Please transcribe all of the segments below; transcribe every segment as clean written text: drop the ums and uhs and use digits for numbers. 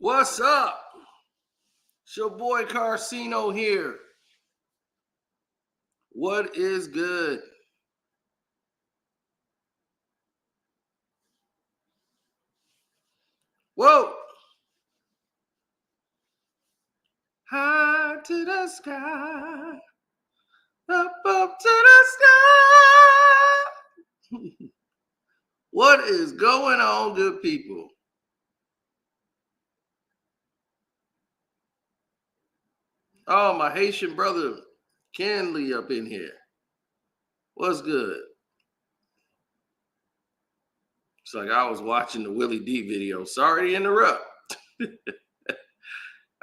What's up? It's your boy Carcino here. What is good? Whoa! High to the sky, up to the sky. What is going on, good people? Oh, my Haitian brother Kenley up in here. What's good? It's like I was watching the Willie D video. Sorry to interrupt.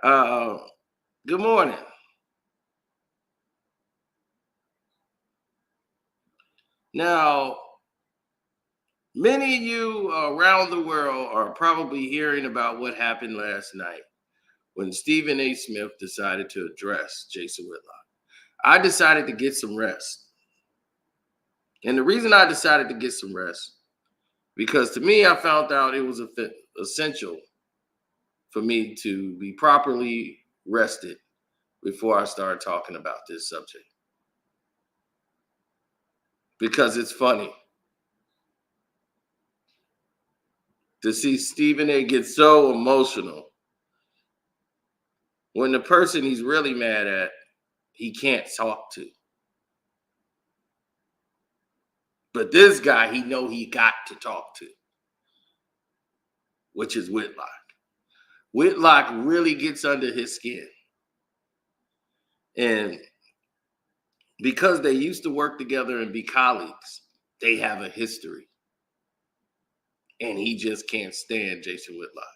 Good morning. Now, many of you around the world are probably hearing about what happened last night when Stephen A. Smith decided to address Jason Whitlock. I decided to get some rest. And the reason I decided to get some rest, because to me, I found out it was essential for me to be properly rested before I started talking about this subject. Because it's funny to see Stephen A. get so emotional when the person he's really mad at, he can't talk to. But this guy, he know he got to talk to, which is Whitlock. Whitlock really gets under his skin. And because they used to work together and be colleagues, they have a history. And he just can't stand Jason Whitlock.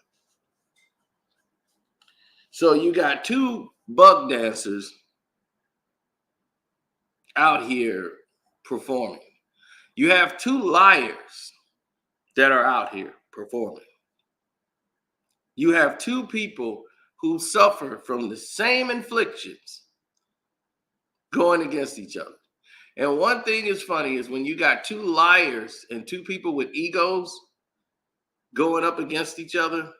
So you got two bug dancers out here performing. You have two liars that are out here performing. You have two people who suffer from the same inflictions going against each other. And one thing is funny is when you got two liars and two people with egos going up against each other,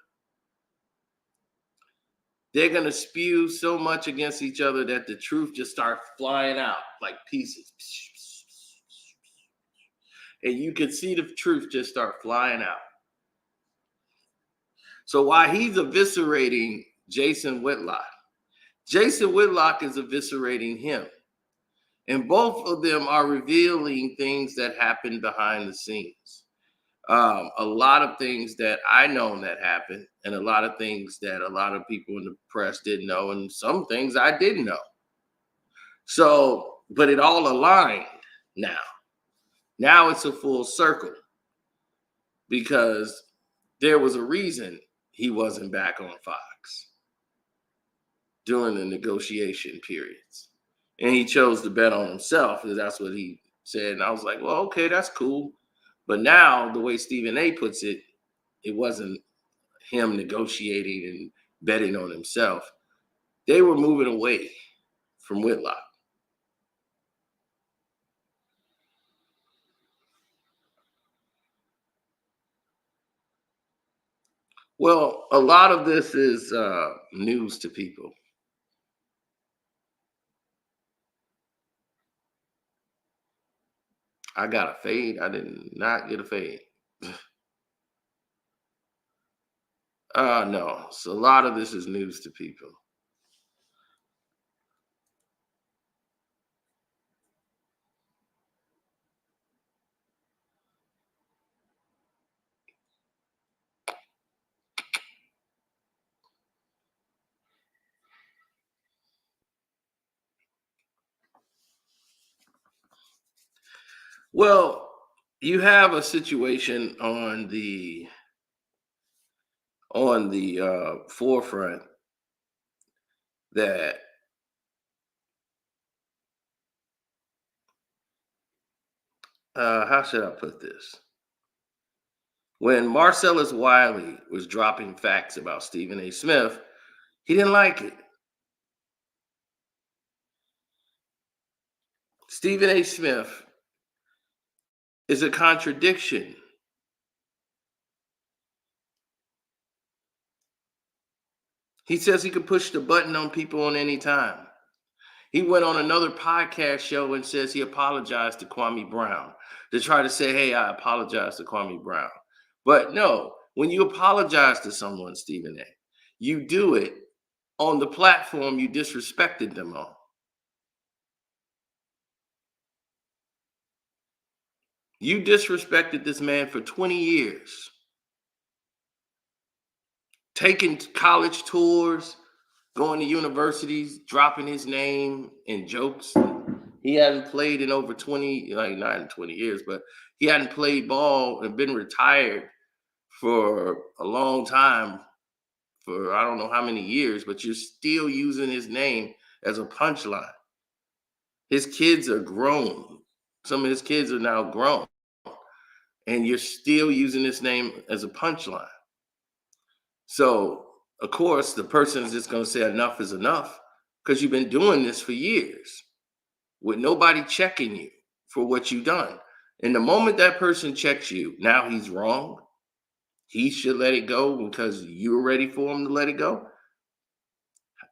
they're going to spew so much against each other that the truth just starts flying out like pieces. And you can see the truth just start flying out. So while he's eviscerating Jason Whitlock is eviscerating him. And both of them are revealing things that happened behind the scenes. A lot of things that I know that happened, and a lot of things that a lot of people in the press didn't know, and some things I didn't know. So, but it all aligned now. Now it's a full circle because there was a reason he wasn't back on Fox during the negotiation periods. And he chose to bet on himself, because that's what he said. And I was like, well, okay, that's cool. But now the way Stephen A. puts it, it wasn't him negotiating and betting on himself. They were moving away from Whitlock. Well, a lot of this is news to people. I got a fade. I did not get a fade. No. So a lot of this is news to people. Well, you have a situation on the forefront that how should I put this? When Marcellus Wiley was dropping facts about Stephen A. Smith, he didn't like it. Stephen A. Smith is a contradiction. He says he could push the button on people on any time. He went on another podcast show and says he apologized to Kwame Brown to try to say, hey, I apologize to Kwame Brown. But no, when you apologize to someone, Stephen A., you do it on the platform you disrespected them on. You disrespected this man for 20 years, taking college tours, going to universities, dropping his name in jokes. He hadn't played in over 20, like not in 20 years, but he hadn't played ball and been retired for a long time, for I don't know how many years, but you're still using his name as a punchline. His kids are grown. Some of his kids are now grown, and you're still using his name as a punchline. So, of course, the person is just going to say enough is enough because you've been doing this for years with nobody checking you for what you've done. And the moment that person checks you, now he's wrong. He should let it go because you're ready for him to let it go.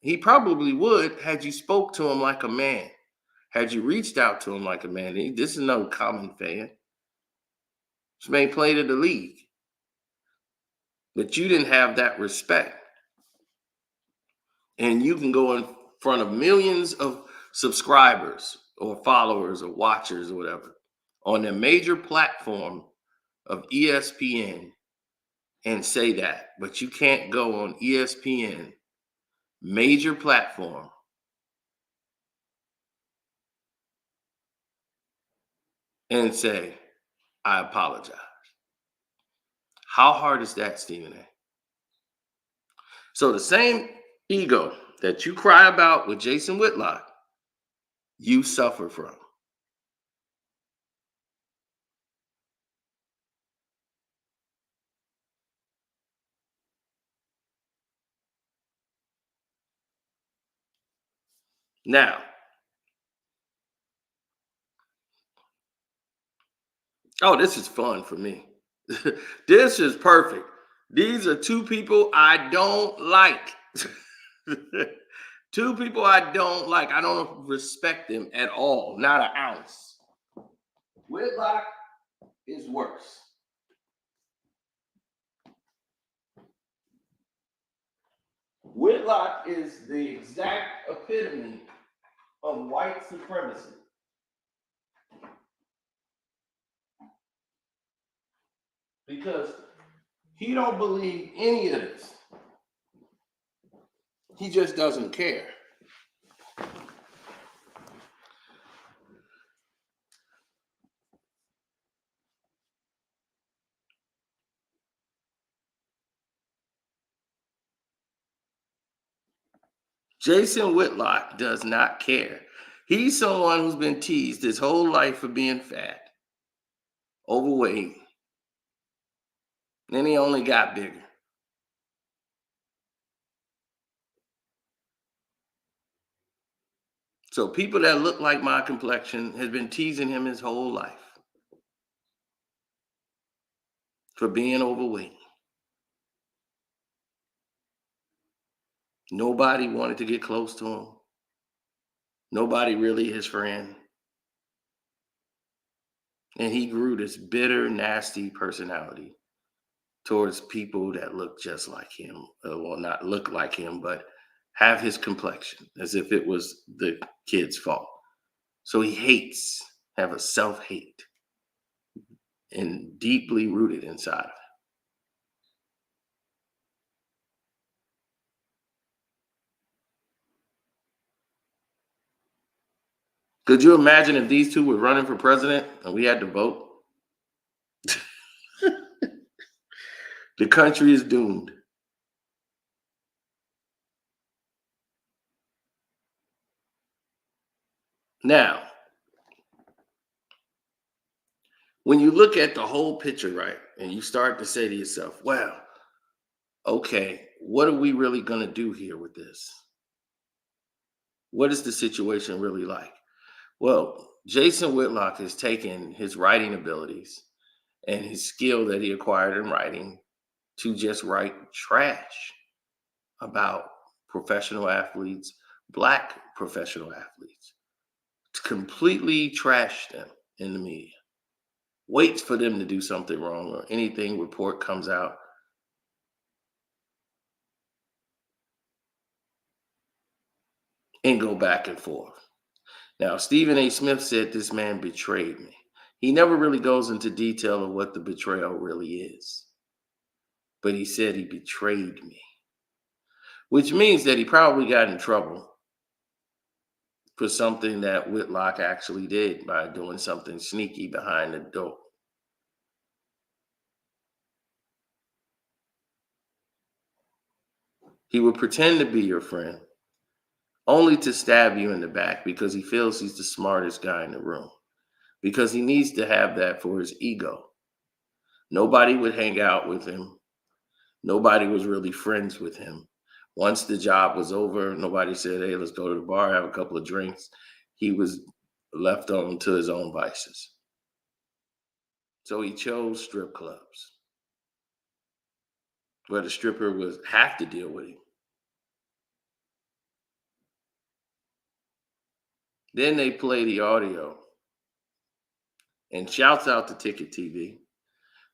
He probably would had you spoke to him like a man, had you reached out to him like a man. This is no common fan. This man played in the league. But you didn't have that respect. And you can go in front of millions of subscribers or followers or watchers or whatever on a major platform of ESPN and say that, but you can't go on ESPN, major platform, and say, I apologize. How hard is that, Stephen A? So the same ego that you cry about with Jason Whitlock, you suffer from. Now, oh, this is fun for me. This is perfect. These are two people I don't like. Two people I don't like. I don't respect them at all, not an ounce. Whitlock is worse. Whitlock is the exact epitome of white supremacy. Because he don't believe any of this. He just doesn't care. Jason Whitlock does not care. He's someone who's been teased his whole life for being fat, overweight, and he only got bigger. So people that look like my complexion has been teasing him his whole life for being overweight. Nobody wanted to get close to him. Nobody really his friend. And he grew this bitter, nasty personality towards people that look just like him. Well, not look like him, but have his complexion, as if it was the kid's fault. So he hates, have a self-hate, and deeply rooted inside of him. Could you imagine if these two were running for president and we had to vote? The country is doomed. Now, when you look at the whole picture, right, and you start to say to yourself, well, okay, what are we really going to do here with this? What is the situation really like? Well, Jason Whitlock has taken his writing abilities and his skill that he acquired in writing to just write trash about professional athletes, black professional athletes, completely trash them in the media. Waits for them to do something wrong or anything report comes out. And go back and forth. Now, Stephen A. Smith said this man betrayed me. He never really goes into detail of what the betrayal really is. But he said he betrayed me, which means that he probably got in trouble for something that Whitlock actually did by doing something sneaky behind the door. He would pretend to be your friend only to stab you in the back because he feels he's the smartest guy in the room, because he needs to have that for his ego. Nobody would hang out with him. Nobody was really friends with him. Once the job was over, nobody said, hey, let's go to the bar, have a couple of drinks. He was left on to his own vices. So he chose strip clubs, where the stripper would have to deal with him. Then they play the audio. And shouts out to Ticket TV,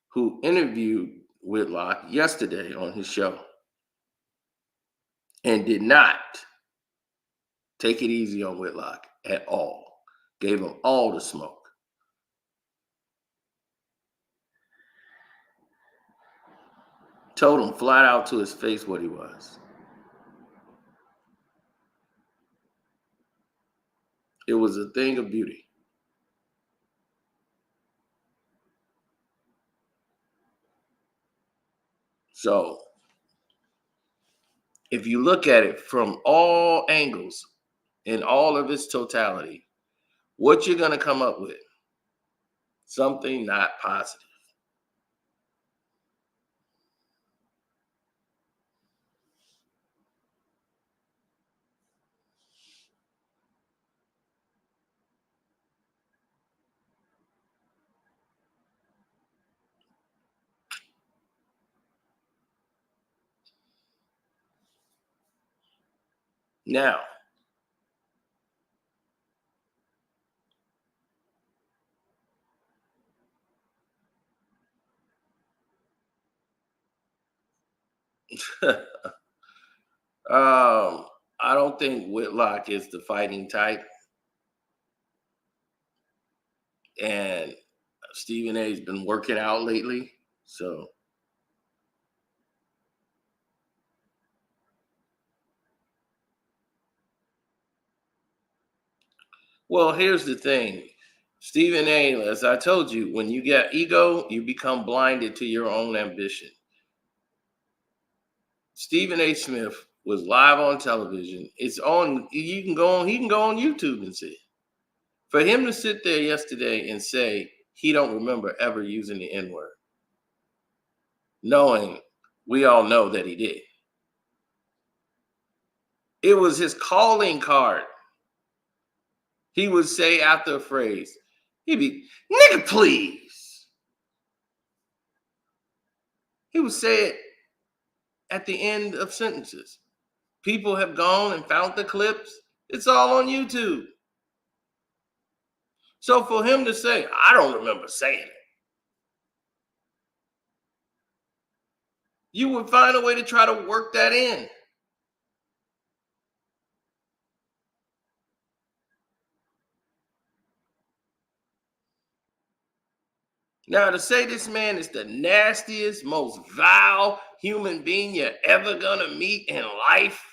who interviewed Whitlock yesterday on his show and did not take it easy on Whitlock at all. Gave him all the smoke. Told him flat out to his face what he was. It was a thing of beauty. So, if you look at it from all angles, in all of its totality, what you're going to come up with? Something not positive. Now, I don't think Whitlock is the fighting type. And Stephen A.'s been working out lately. So, well, here's the thing. Stephen A., as I told you, when you get ego, you become blinded to your own ambition. Stephen A. Smith was live on television. It's on, you can go on, he can go on YouTube and see it. For him to sit there yesterday and say he don't remember ever using the N-word, knowing we all know that he did. It was his calling card. He would say after a phrase, he'd be, nigga, please. He would say it at the end of sentences. People have gone and found the clips. It's all on YouTube. So for him to say, I don't remember saying it, you would find a way to try to work that in. Now, to say this man is the nastiest, most vile human being you're ever gonna meet in life,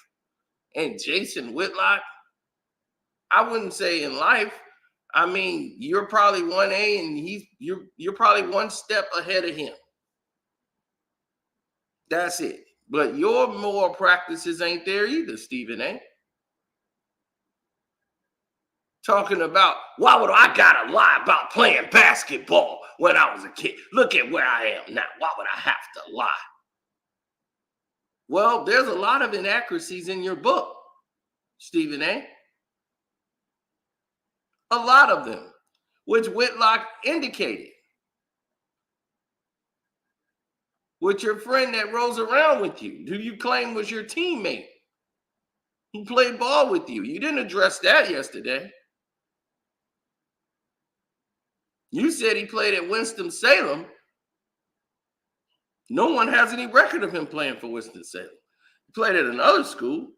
and Jason Whitlock, I wouldn't say in life. I mean, you're probably 1A and you're probably one step ahead of him. That's it. But your moral practices ain't there either, Stephen A. Talking about, why would I gotta lie about playing basketball when I was a kid? Look at where I am now. Why would I have to lie? Well, there's a lot of inaccuracies in your book, Stephen A. A lot of them, which Whitlock indicated. With your friend that rolls around with you, who you claim was your teammate. who played ball with you. You didn't address that yesterday. You said he played at Winston-Salem. No one has any record of him playing for Winston-Salem. He played at another school.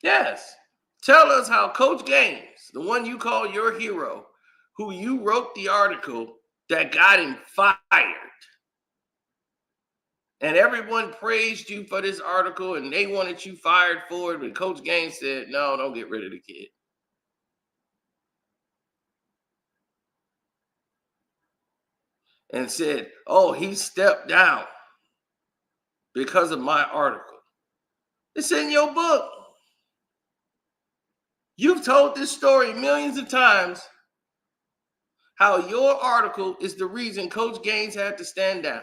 Yes. Tell us how Coach Gaines, the one you call your hero, who you wrote the article that got him fired, and everyone praised you for this article and they wanted you fired for it, but Coach Gaines said, no, don't get rid of the kid. And said, oh, he stepped down because of my article. It's in your book. You've told this story millions of times, how your article is the reason Coach Gaines had to stand down.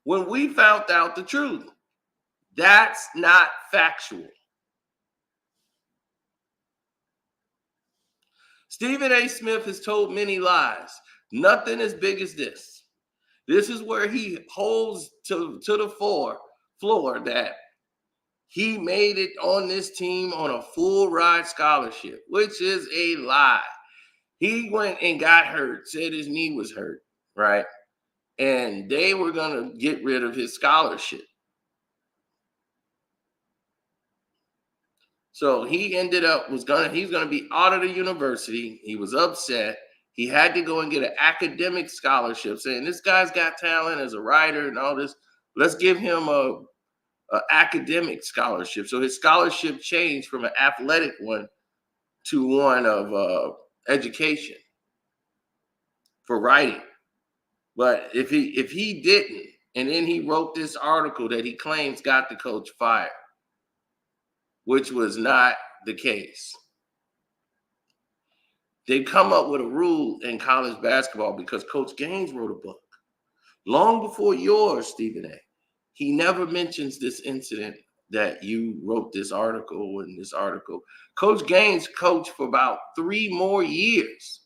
When we found out the truth, that's not factual. Stephen A. Smith has told many lies. Nothing as big as this. This is where he holds to the floor that he made it on this team on a full ride scholarship, which is a lie. He went and got hurt, said his knee was hurt, right? And they were going to get rid of his scholarship. So he ended up he's going to be out of the university. He was upset. He had to go and get an academic scholarship, saying this guy's got talent as a writer and all this. Let's give him a academic scholarship. So his scholarship changed from an athletic one to one of education for writing. But if he didn't, and then he wrote this article that he claims got the coach fired, which was not the case. They come up with a rule in college basketball because Coach Gaines wrote a book long before yours, Stephen A. He never mentions this incident that you wrote this article and this article. Coach Gaines coached for about 3 more years,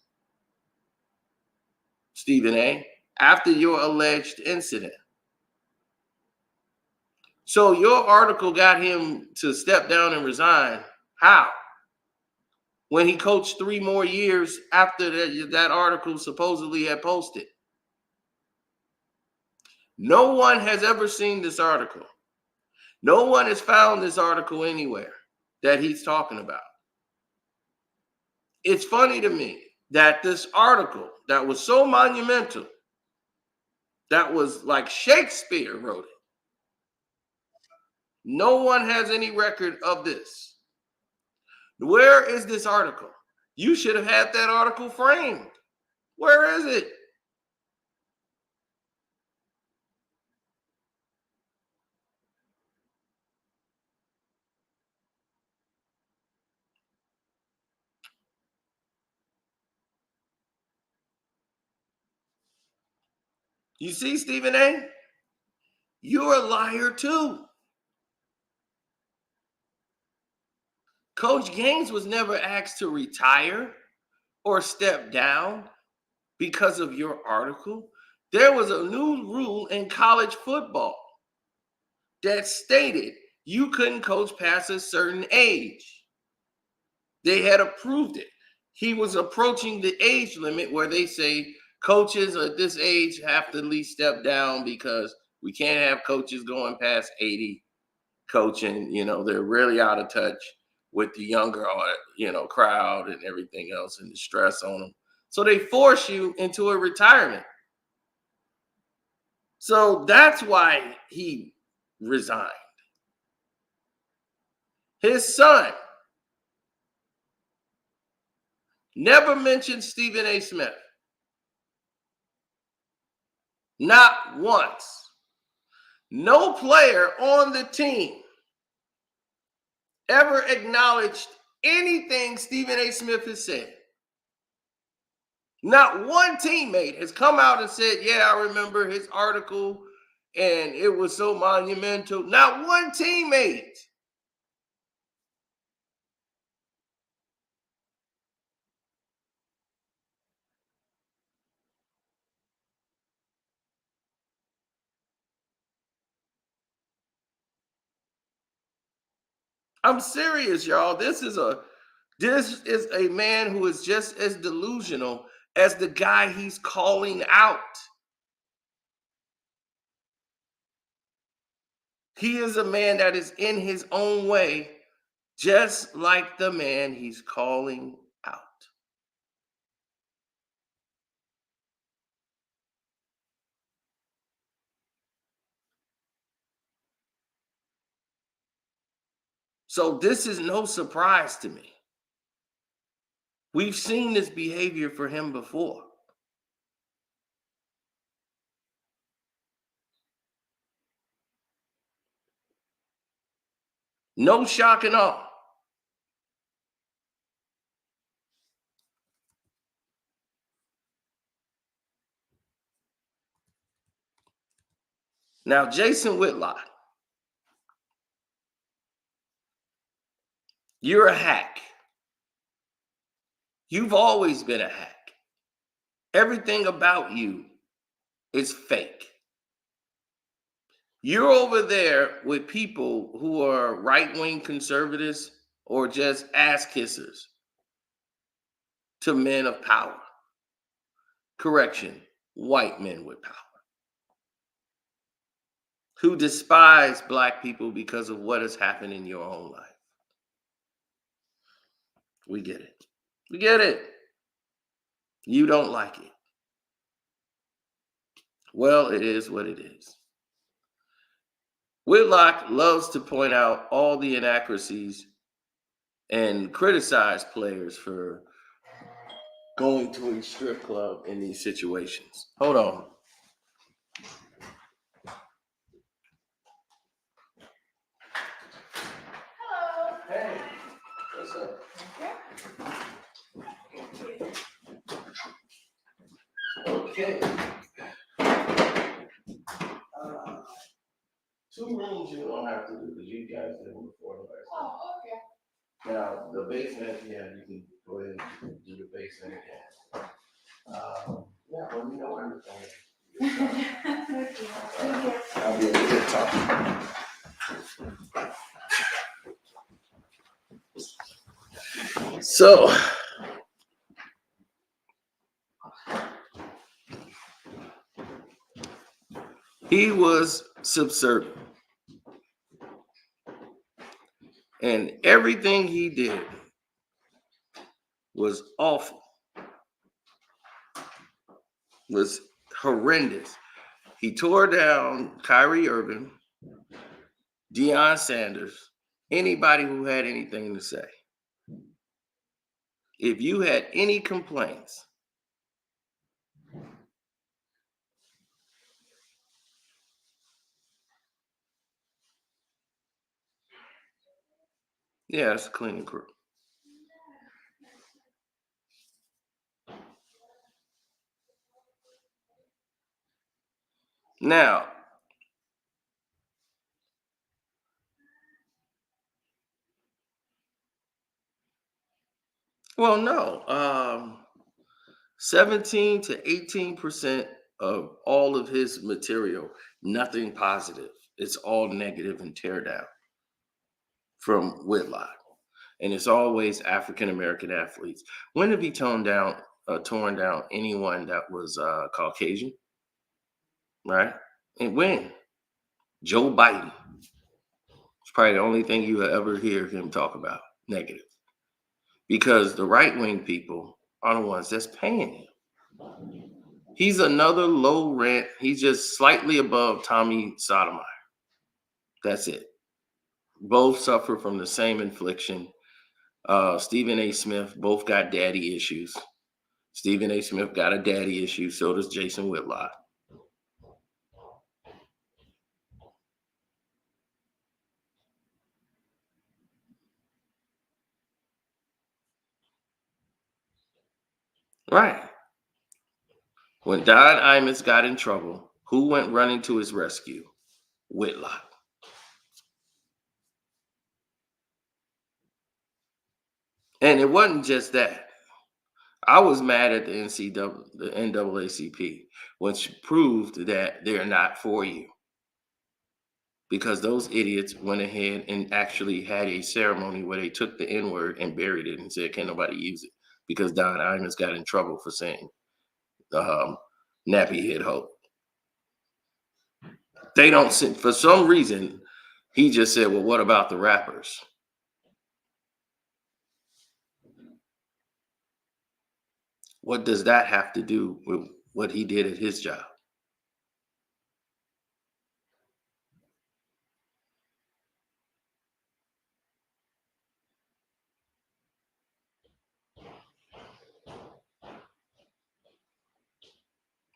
Stephen A., after your alleged incident. So your article got him to step down and resign. How? When he coached 3 more years after that article supposedly had posted. No one has ever seen this article. No one has found this article anywhere that he's talking about. It's funny to me that this article that was so monumental, that was like Shakespeare wrote it, no one has any record of this. Where is this article? You should have had that article framed. Where is it? You see, Stephen A., you're a liar too. Coach Gaines was never asked to retire or step down because of your article. There was a new rule in college football that stated you couldn't coach past a certain age. They had approved it. He was approaching the age limit where they say coaches at this age have to at least step down because we can't have coaches going past 80 coaching. They're really out of touch with the younger, crowd and everything else and the stress on them. So they force you into a retirement. So that's why he resigned. His son never mentioned Stephen A. Smith. Not once. No player on the team ever acknowledged anything Stephen A. Smith has said. Not one teammate has come out and said, yeah, I remember his article and it was so monumental. Not one teammate. I'm serious, y'all. This is a man who is just as delusional as the guy he's calling out. He is a man that is in his own way, just like the man he's calling out. So this is no surprise to me. We've seen this behavior for him before. No shock at all. Now, Jason Whitlock, you're a hack. You've always been a hack. Everything about you is fake. You're over there with people who are right-wing conservatives or just ass kissers to men of power. Correction, white men with power. Who despise black people because of what has happened in your own life. We get it. We get it. You don't like it. Well, it is what it is. Whitlock loves to point out all the inaccuracies and criticize players for going to a strip club in these situations. Hold on. Hello. Hey, what's up? Okay. Two rooms you don't have to do because you guys did them before the last time. Oh, okay. Now, the basement, yeah, you can go ahead and do the basement again. Yeah, let me know everything. I'll be able to talk. So, he was subservient. And everything he did was awful, was horrendous. He tore down Kyrie Irving, Deion Sanders, anybody who had anything to say. If you had any complaints, yeah, it's a cleaning crew. Now, well, no, 17 to 18% of all of his material, nothing positive. It's all negative and tear down from Whitlock. And it's always African American athletes. When have he torn down anyone that was Caucasian, right? And when? Joe Biden. It's probably the only thing you will ever hear him talk about negative, because the right wing people are the ones that's paying him. He's another low rent. He's just slightly above Tommy Sotomayor. That's it. Both suffer from the same infliction. Stephen A. Smith, both got daddy issues. Stephen A. Smith got a daddy issue. So does Jason Whitlock. Right. When Don Imus got in trouble, who went running to his rescue? Whitlock. And it wasn't just that. I was mad at the NAACP, which proved that they're not for you. because those idiots went ahead and actually had a ceremony where they took the N word and buried it and said, can't nobody use it because Don Imus got in trouble for saying um, nappy head hoe. They don't, for some reason, he just said, well, what about the rappers? What does that have to do with what he did at his job?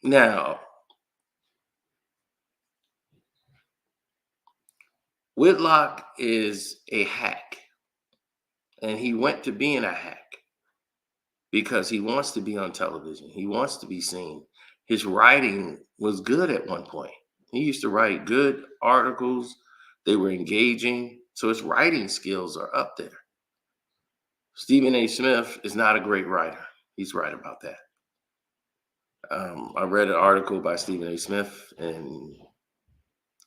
Now, Whitlock is a hack, and he went to being a hack because he wants to be on television. He wants to be seen. His writing was good at one point. He used to write good articles. They were engaging. So his writing skills are up there. Stephen A. Smith is not a great writer. He's right about that. I read an article by Stephen A. Smith, and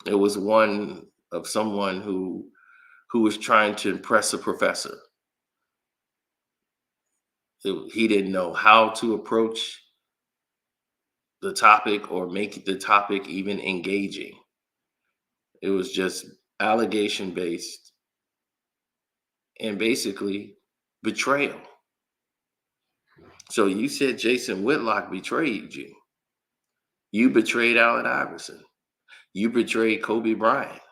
it was one of someone who was trying to impress a professor. He didn't know how to approach the topic or make the topic even engaging. It was just allegation based and basically betrayal. So you said Jason Whitlock betrayed you. You betrayed Allen Iverson. You betrayed Kobe Bryant.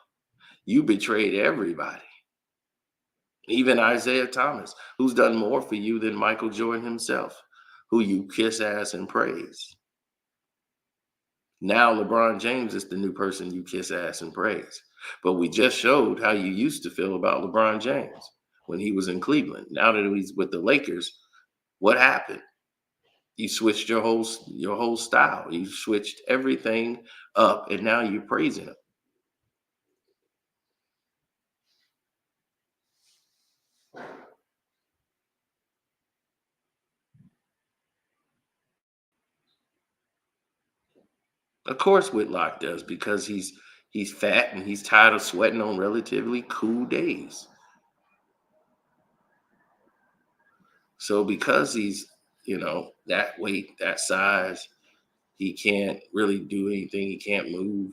You betrayed everybody. Even Isaiah Thomas, who's done more for you than Michael Jordan himself, who you kiss ass and praise. Now LeBron James is the new person you kiss ass and praise. But we just showed how you used to feel about LeBron James when he was in Cleveland. Now that he's with the Lakers, what happened? You switched your whole style. You switched everything up, and now you're praising him. Of course, Whitlock does because he's fat and he's tired of sweating on relatively cool days. So because he's that weight, that size, he can't really do anything. He can't move,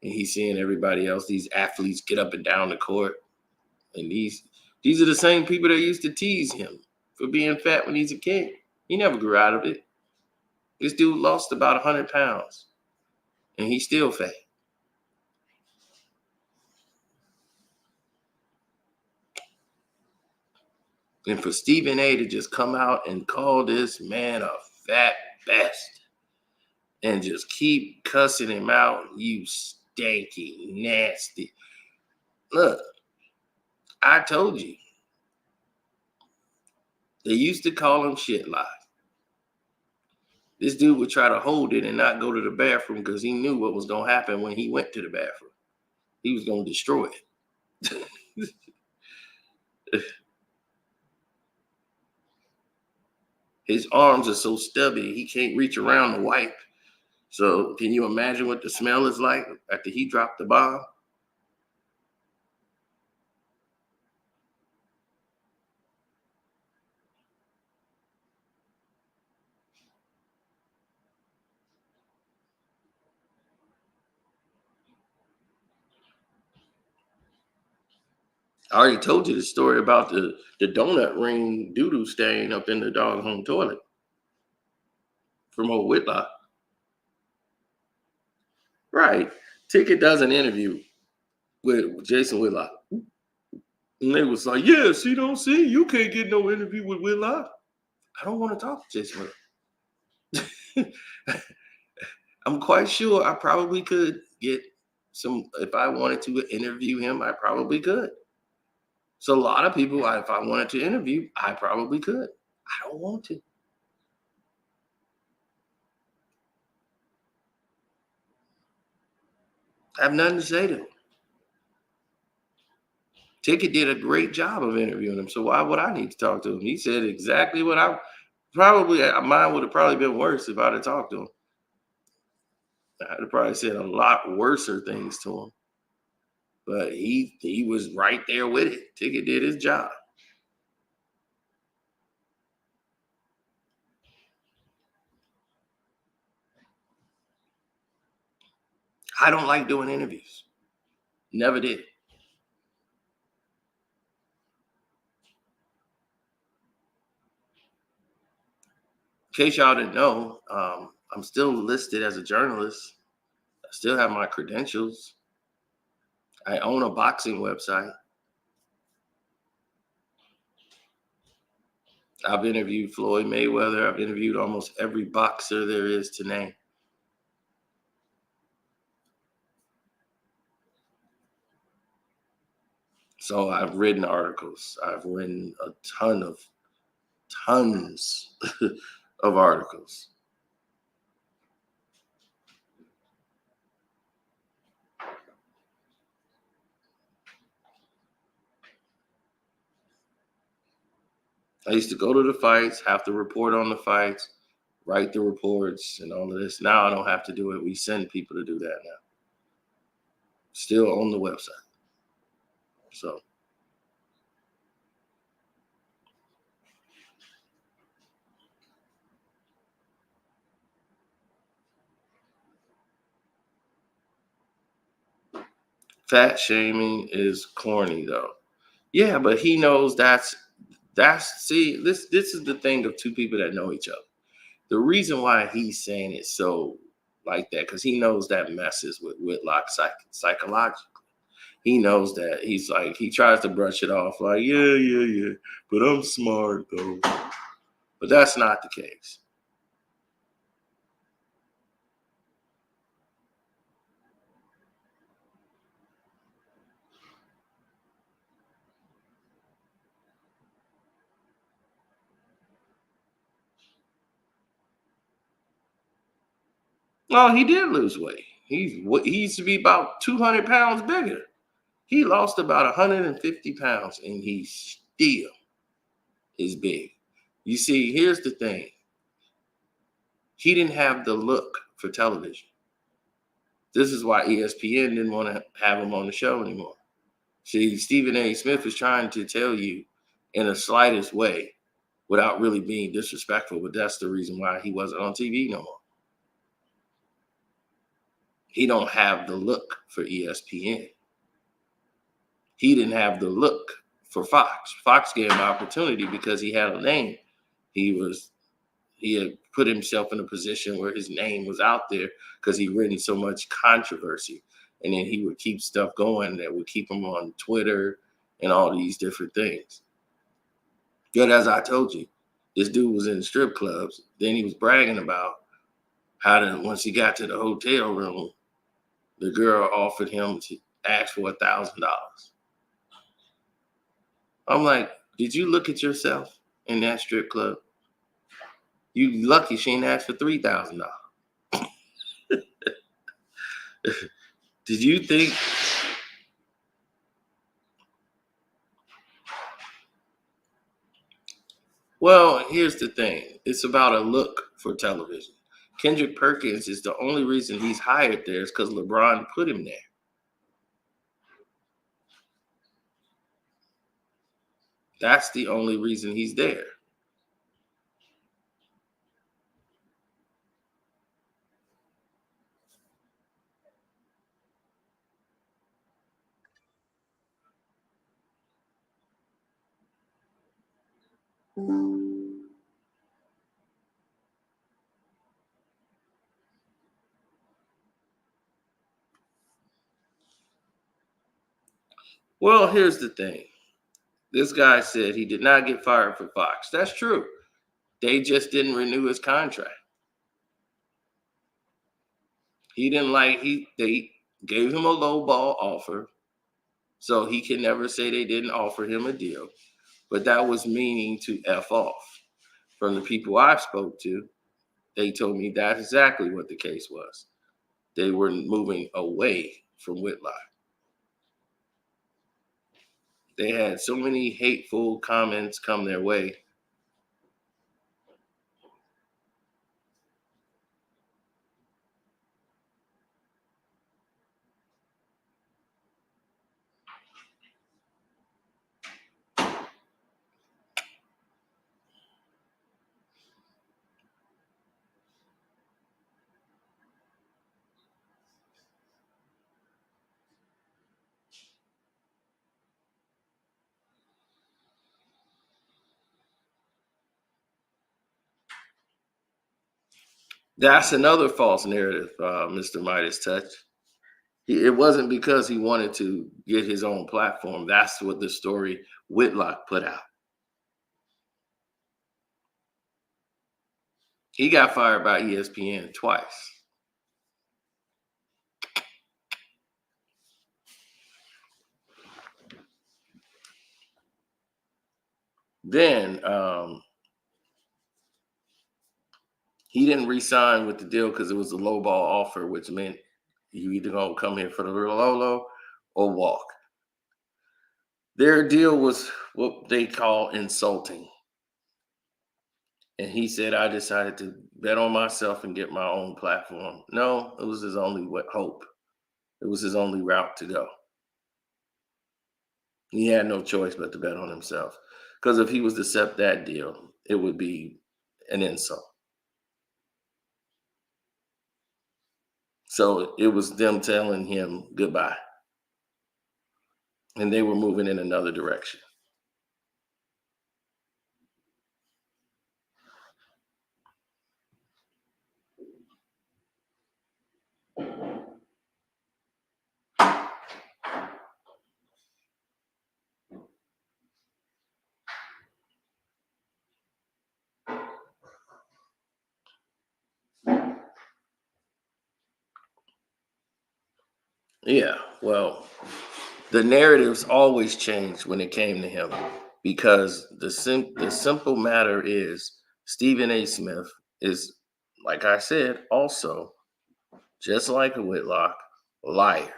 and he's seeing everybody else. These athletes get up and down the court, and these are the same people that used to tease him for being fat when he's a kid. He never grew out of it. This dude lost about 100 pounds, and he's still fat. And for Stephen A to just come out and call this man a fat bastard and just keep cussing him out, you stanky, nasty. Look, I told you. They used to call him shit live. This dude would try to hold it and not go to the bathroom because he knew what was going to happen when he went to the bathroom. He was going to destroy it. His arms are so stubby, he can't reach around to wipe. So can you imagine what the smell is like after he dropped the bomb? I already told you the story about the donut ring doo-doo stain up in the dog home toilet from old Whitlock. Right. Ticket does an interview with Jason Whitlock. And they was like, yeah, see, you can't get no interview with Whitlock. I don't want to talk to Jason Whitlock. I'm quite sure I probably could get some, if I wanted to interview him, I probably could. So a lot of people, if I wanted to interview, I probably could. I don't want to. I have nothing to say to him. Ticket did a great job of interviewing him, so why would I need to talk to him? He said exactly what I probably, mine would have probably been worse if I'd have talked to him. I'd have probably said a lot worser things to him. But he was right there with it. Ticket did his job. I don't like doing interviews. Never did. In case y'all didn't know, I'm still listed as a journalist. I still have my credentials. I own a boxing website. I've interviewed Floyd Mayweather. I've interviewed almost every boxer there is to name. So I've written articles. I've written tons of articles. I used to go to the fights, have to report on the fights, write the reports, and all of this. Now I don't have to do it. We send people to do that now. Still on the website. So fat shaming is corny though. Yeah, but he knows that's see, this is the thing of two people that know each other. The reason why he's saying it so like that, because he knows that messes with Whitlock psychologically. He knows that. He's like, he tries to brush it off like, yeah, but I'm smart though. But that's not the case. Well, he did lose weight. He used to be about 200 pounds bigger. He lost about 150 pounds and he still is big. You see, here's the thing. He didn't have the look for television. This is why ESPN didn't want to have him on the show anymore. See, Stephen A. Smith was trying to tell you in the slightest way without really being disrespectful, but that's the reason why he wasn't on TV no more. He don't have the look for ESPN. He didn't have the look for Fox. Fox gave him opportunity because he had a name. He had put himself in a position where his name was out there because he written so much controversy. And then he would keep stuff going that would keep him on Twitter and all these different things. But as I told you, this dude was in strip clubs. Then he was bragging about how once he got to the hotel room, the girl offered him to ask for $1,000. I'm like, did you look at yourself in that strip club? You lucky she ain't asked for $3,000. Did you think? Well, here's the thing. It's about a look for television. Kendrick Perkins is the only reason he's hired there is because LeBron put him there. That's the only reason he's there. Well, here's the thing. This guy said he did not get fired for Fox. That's true. They just didn't renew his contract. He didn't like they gave him a low ball offer, so he can never say they didn't offer him a deal. But that was meaning to F off. From the people I've spoke to, they told me that's exactly what the case was. They were moving away from Whitlock. They had so many hateful comments come their way. That's another false narrative, Mr. Midas Touch. It wasn't because he wanted to get his own platform. That's what the story Whitlock put out. He got fired by ESPN twice. Then he didn't re-sign with the deal because it was a low ball offer, which meant you either gonna come here for the real Lolo or walk. Their deal was what they call insulting. And he said, I decided to bet on myself and get my own platform. No, it was his only hope. It was his only route to go. He had no choice but to bet on himself. Because if he was to accept that deal, it would be an insult. So it was them telling him goodbye. And they were moving in another direction. Yeah, well, the narratives always changed when it came to him because the simple matter is Stephen A. Smith is, like I said, also just like a Whitlock, liars.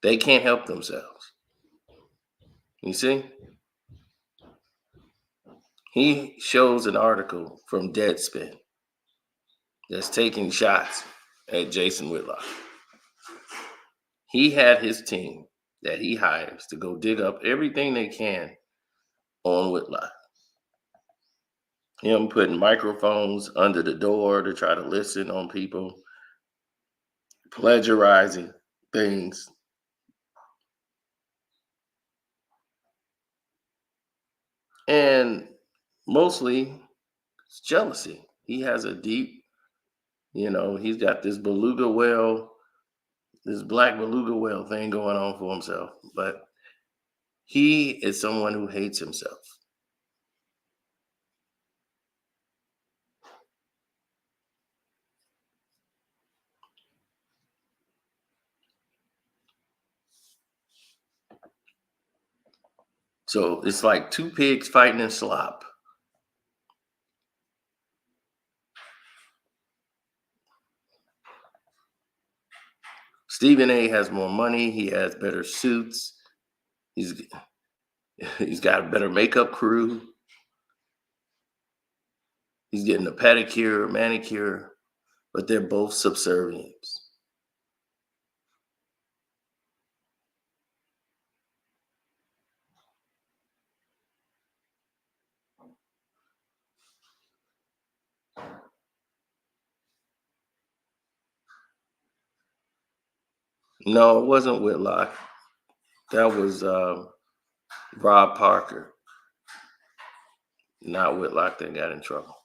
They can't help themselves. You see? He shows an article from Deadspin that's taking shots at Jason Whitlock. He had his team that he hires to go dig up everything they can on Whitlock. Him putting microphones under the door to try to listen on people, plagiarizing things. And mostly it's jealousy. He has a deep, he's got this beluga whale, this black beluga whale thing going on for himself. But he is someone who hates himself. So it's like two pigs fighting in slop. Stephen A has more money. He has better suits. He's he's got a better makeup crew. He's getting a pedicure, manicure, but they're both subservients. No, it wasn't Whitlock. That was Rob Parker, not Whitlock, that got in trouble.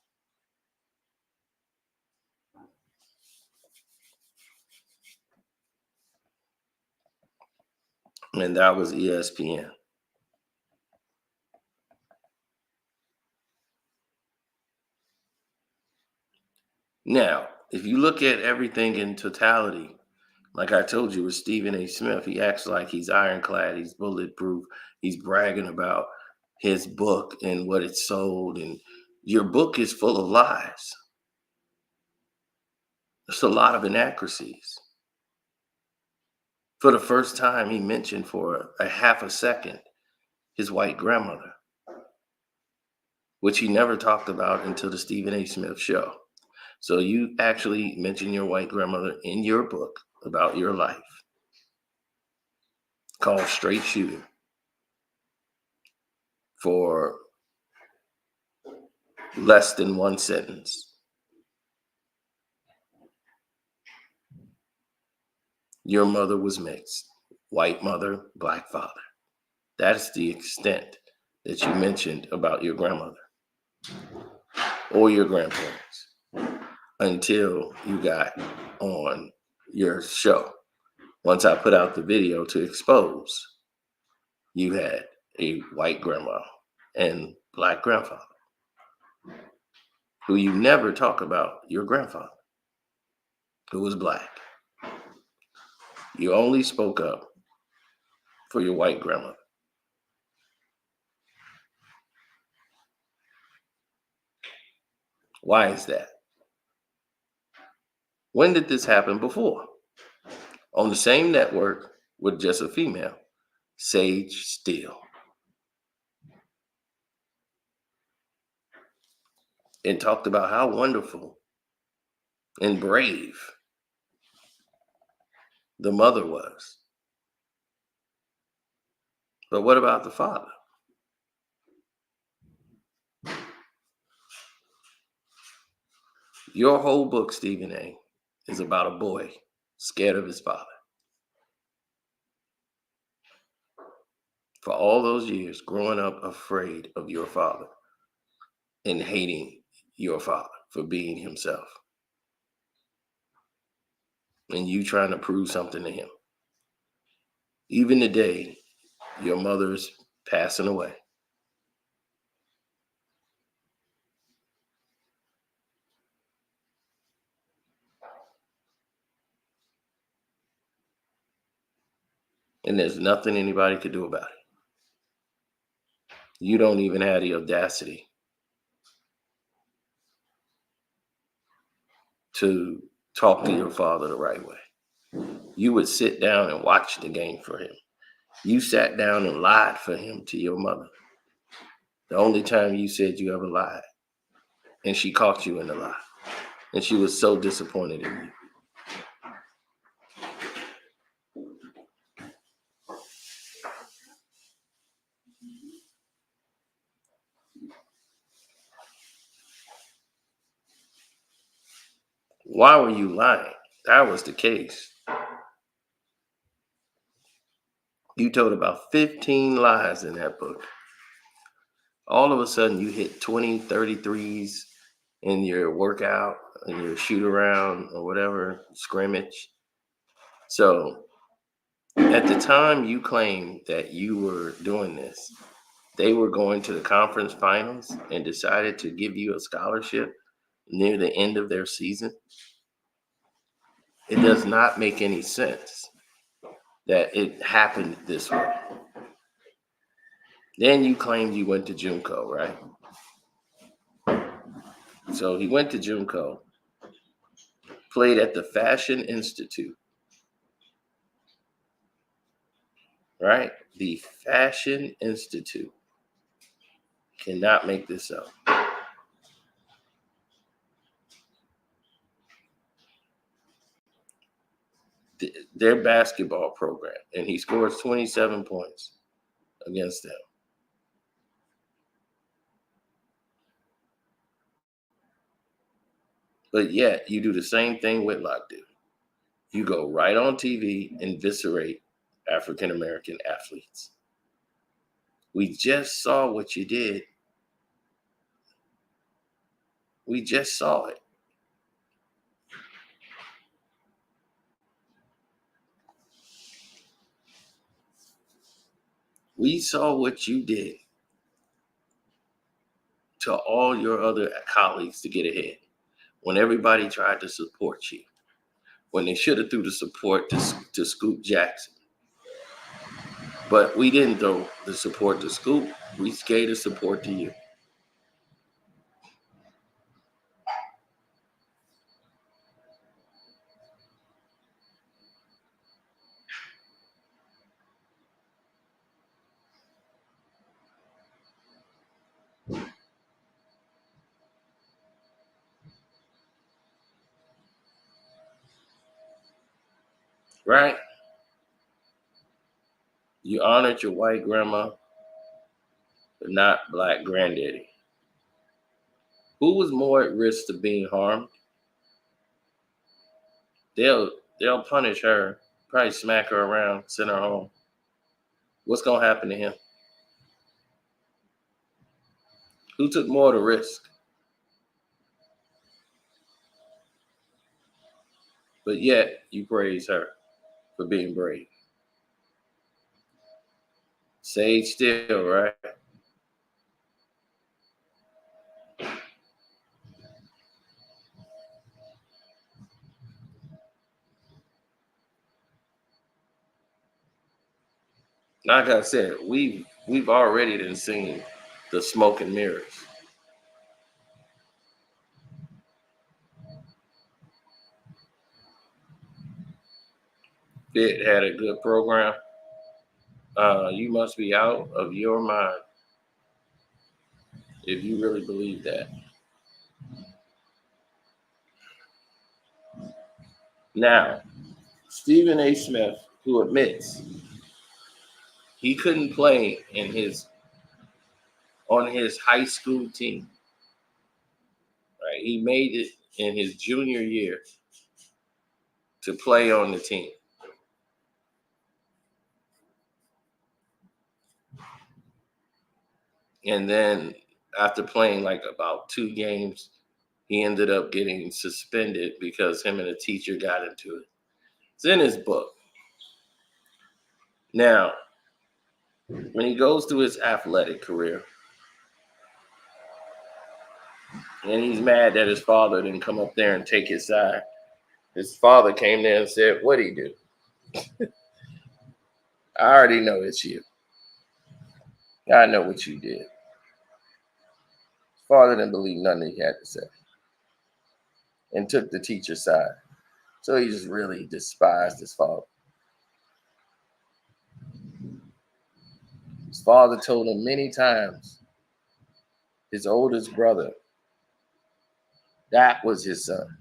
And that was ESPN. Now, if you look at everything in totality, like I told you with Stephen A. Smith, he acts like he's ironclad, he's bulletproof, he's bragging about his book and what it sold. And your book is full of lies. There's a lot of inaccuracies. For the first time, he mentioned for a half a second his white grandmother, which he never talked about until the Stephen A. Smith show. So you actually mention your white grandmother in your book about your life called Straight Shooter for less than one sentence. Your mother was mixed. White mother, black father. That's the extent that you mentioned about your grandmother or your grandparents until you got on your show. Once I put out the video to expose, you had a white grandma and black grandfather, who you never talk about your grandfather, who was black. You only spoke up for your white grandmother. Why is that? When did this happen before? On the same network with just a female, Sage Steele. And talked about how wonderful and brave the mother was. But what about the father? Your whole book, Stephen A., is about a boy scared of his father. For all those years growing up afraid of your father and hating your father for being himself. And you trying to prove something to him. Even today, your mother's passing away. And there's nothing anybody could do about it. You don't even have the audacity to talk to your father the right way. You would sit down and watch the game for him. You sat down and lied for him to your mother. The only time you said you ever lied. And she caught you in the lie. And she was so disappointed in you. Why were you lying? That was the case. You told about 15 lies in that book. All of a sudden, you hit 20, 33s in your workout, in your shoot around or whatever, scrimmage. So at the time you claimed that you were doing this, they were going to the conference finals and decided to give you a scholarship near the end of their season. It does not make any sense that it happened this way. Then you claimed you went to JUMCO, right? So he went to JUMCO, played at the Fashion Institute, right? The Fashion Institute. Cannot make this up. Their basketball program, and he scores 27 points against them. But yet, you do the same thing Whitlock did. You go right on TV and eviscerate African American athletes. We just saw what you did. We just saw it. We saw what you did to all your other colleagues to get ahead when everybody tried to support you, when they should have threw the support to Scoop Jackson. But we didn't throw the support to Scoop. We gave the support to you. Right? You honored your white grandma, but not black granddaddy. Who was more at risk of being harmed? They'll punish her, Probably smack her around, send her home. What's going to happen to him? Who took more of the risk? But yet, you praise her for being brave. Sage still, right? Like I said, we've already seen the smoke and mirrors. It had a good program. You must be out of your mind if you really believe that. Now, Stephen A. Smith, who admits he couldn't play on his high school team, right? He made it in his junior year to play on the team. And then after playing like about 2 games, he ended up getting suspended because him and a teacher got into it. It's in his book. Now, when he goes through his athletic career, and he's mad that his father didn't come up there and take his side. His father came there and said, "What'd he do?" "I already know it's you. I know what you did." His father didn't believe nothing he had to say and took the teacher's side. So he just really despised his father. His father told him many times his oldest brother, that was his son.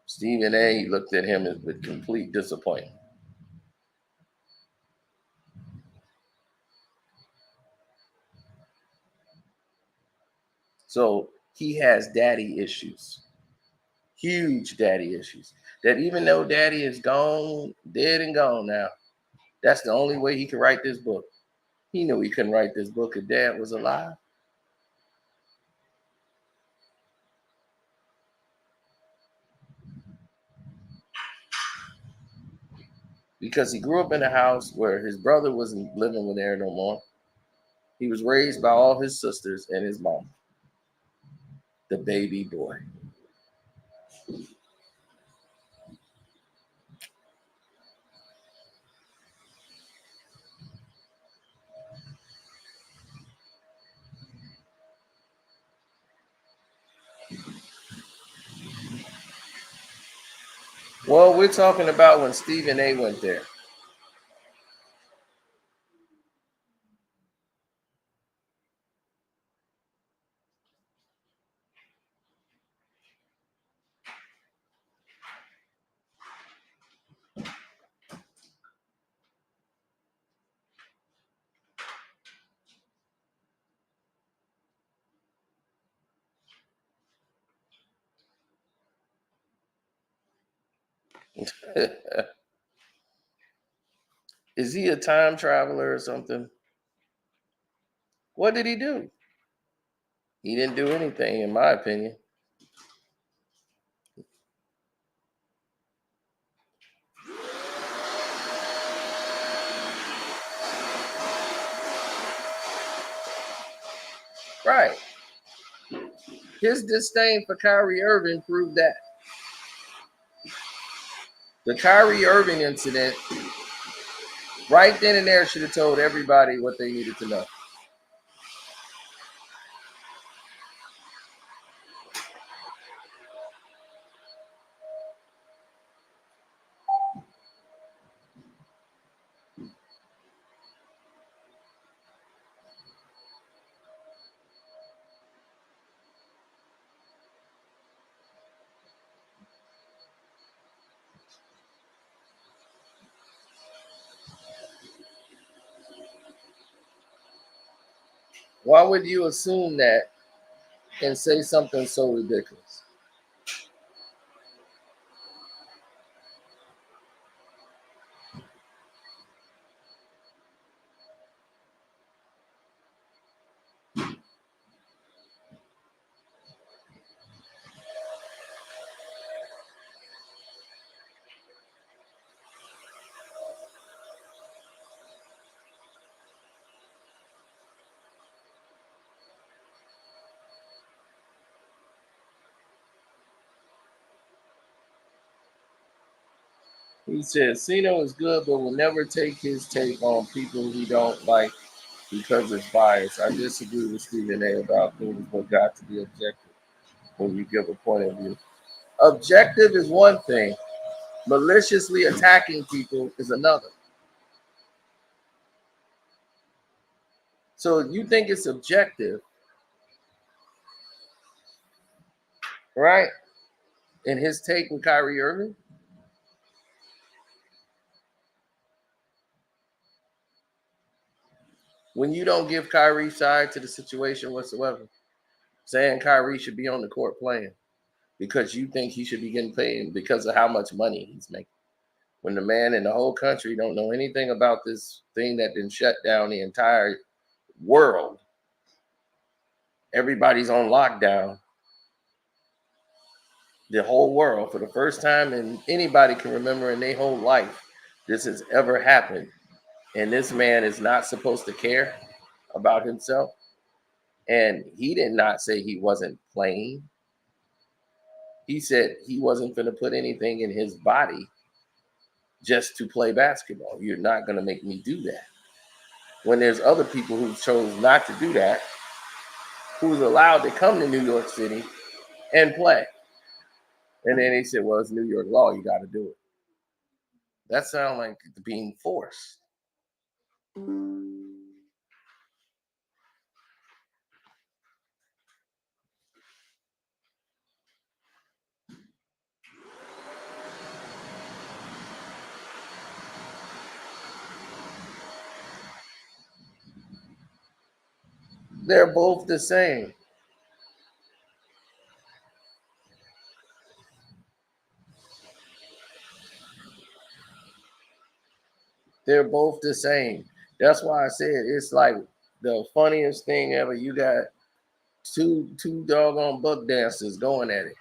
Stephen A. looked at him with complete disappointment. So he has daddy issues, huge daddy issues. That even though daddy is gone, dead and gone now, that's the only way he could write this book. He knew he couldn't write this book if dad was alive. Because he grew up in a house where his brother wasn't living there no more. He was raised by all his sisters and his mom, the baby boy. Well, we're talking about when Stephen A. went there. Is he a time traveler or something? What did he do? He didn't do anything, in my opinion. Right. His disdain for Kyrie Irving proved that. The Kyrie Irving incident, right then and there, should have told everybody what they needed to know. Why would you assume that and say something so ridiculous? He said, Cena is good, but will never take his take on people he don't like because it's biased. I disagree with Stephen A. about things, but got to be objective when you give a point of view. Objective is one thing. Maliciously attacking people is another. So you think it's objective, right? In his take with Kyrie Irving? When you don't give Kyrie's side to the situation whatsoever, saying Kyrie should be on the court playing because you think he should be getting paid because of how much money he's making. When the man in the whole country don't know anything about this thing that didn't shut down the entire world. Everybody's on lockdown. The whole world, for the first time, and anybody can remember in their whole life, this has ever happened. And this man is not supposed to care about himself. And he did not say he wasn't playing. He said he wasn't going to put anything in his body just to play basketball. You're not going to make me do that. When there's other people who chose not to do that, who's allowed to come to New York City and play. And then he said, well, it's New York law. You got to do it. That sounds like being forced. They're both the same. They're both the same. That's why I said it's like the funniest thing ever. You got two doggone buck dancers going at it,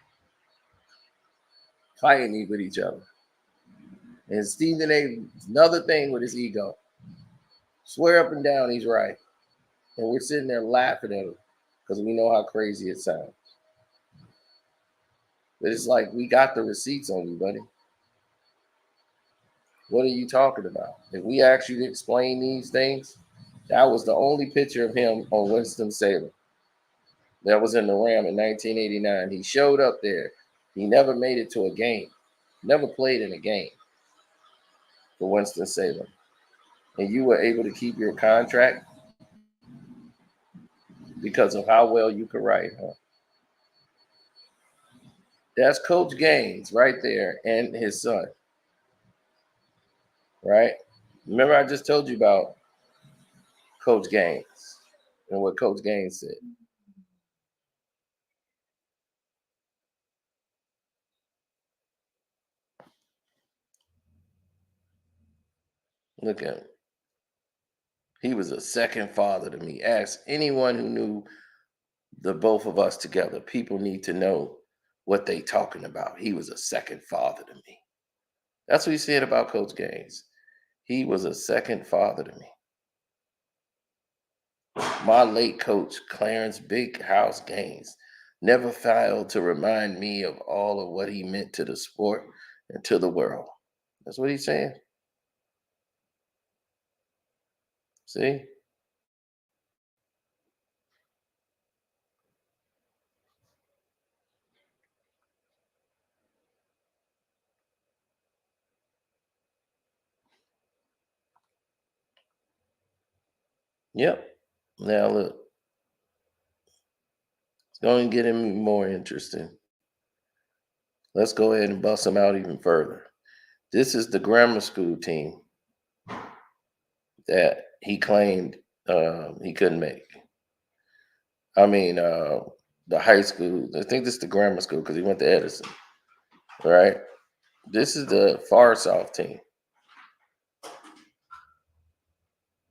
fighting with each other. And Stephen A. another thing with his ego. Swear up and down he's right. And we're sitting there laughing at him because we know how crazy it sounds. But it's like, we got the receipts on you, buddy. What are you talking about? If we asked you to explain these things, that was the only picture of him on Winston-Salem. That was in the Ram in 1989. He showed up there. He never made it to a game. Never played in a game for Winston-Salem. And you were able to keep your contract because of how well you could write, huh? That's Coach Gaines right there and his son, right? Remember I just told you about Coach Gaines and what Coach Gaines said. Look at him. He was a second father to me. Ask anyone who knew the both of us together. People need to know what they talking about. He was a second father to me. That's what he said about Coach Gaines. He was a second father to me. My late coach, Clarence Big House Gaines, never failed to remind me of all of what he meant to the sport and to the world. That's what he's saying. See? Yep. Now look, it's going to get him more interesting. Let's go ahead and bust him out even further. This is the grammar school team that he claimed he couldn't make. I mean, the high school. I think this is the grammar school because he went to Edison, right? This is the Far South team.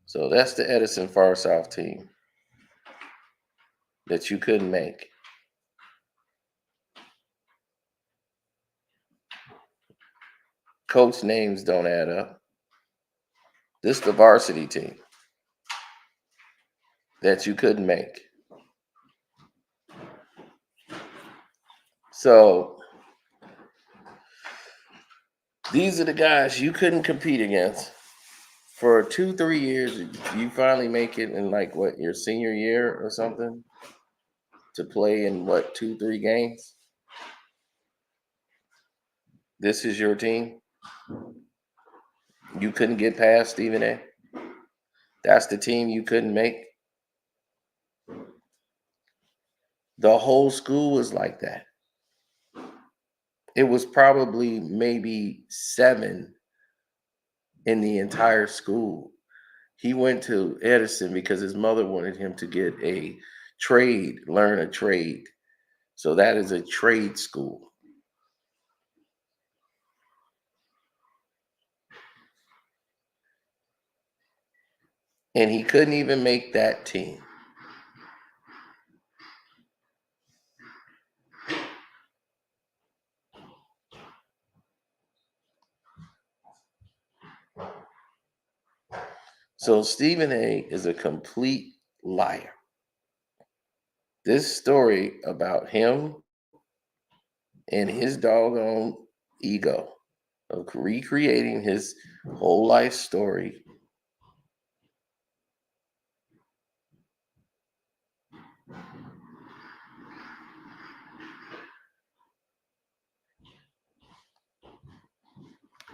So that's the Edison Far South team that you couldn't make. Coach names don't add up. This is the varsity team that you couldn't make. So These are the guys you couldn't compete against for 2-3 years. You finally make it in like what, your senior year or something, to play in what, 2-3 games. This is your team. You couldn't get past Stephen A. That's the team you couldn't make. The whole school was like that. It was probably maybe 7 in the entire school. He went to Edison because his mother wanted him to get a trade, learn a trade. So that is a trade school. And he couldn't even make that team. So Stephen A. is a complete liar. This story about him and his doggone ego of recreating his whole life story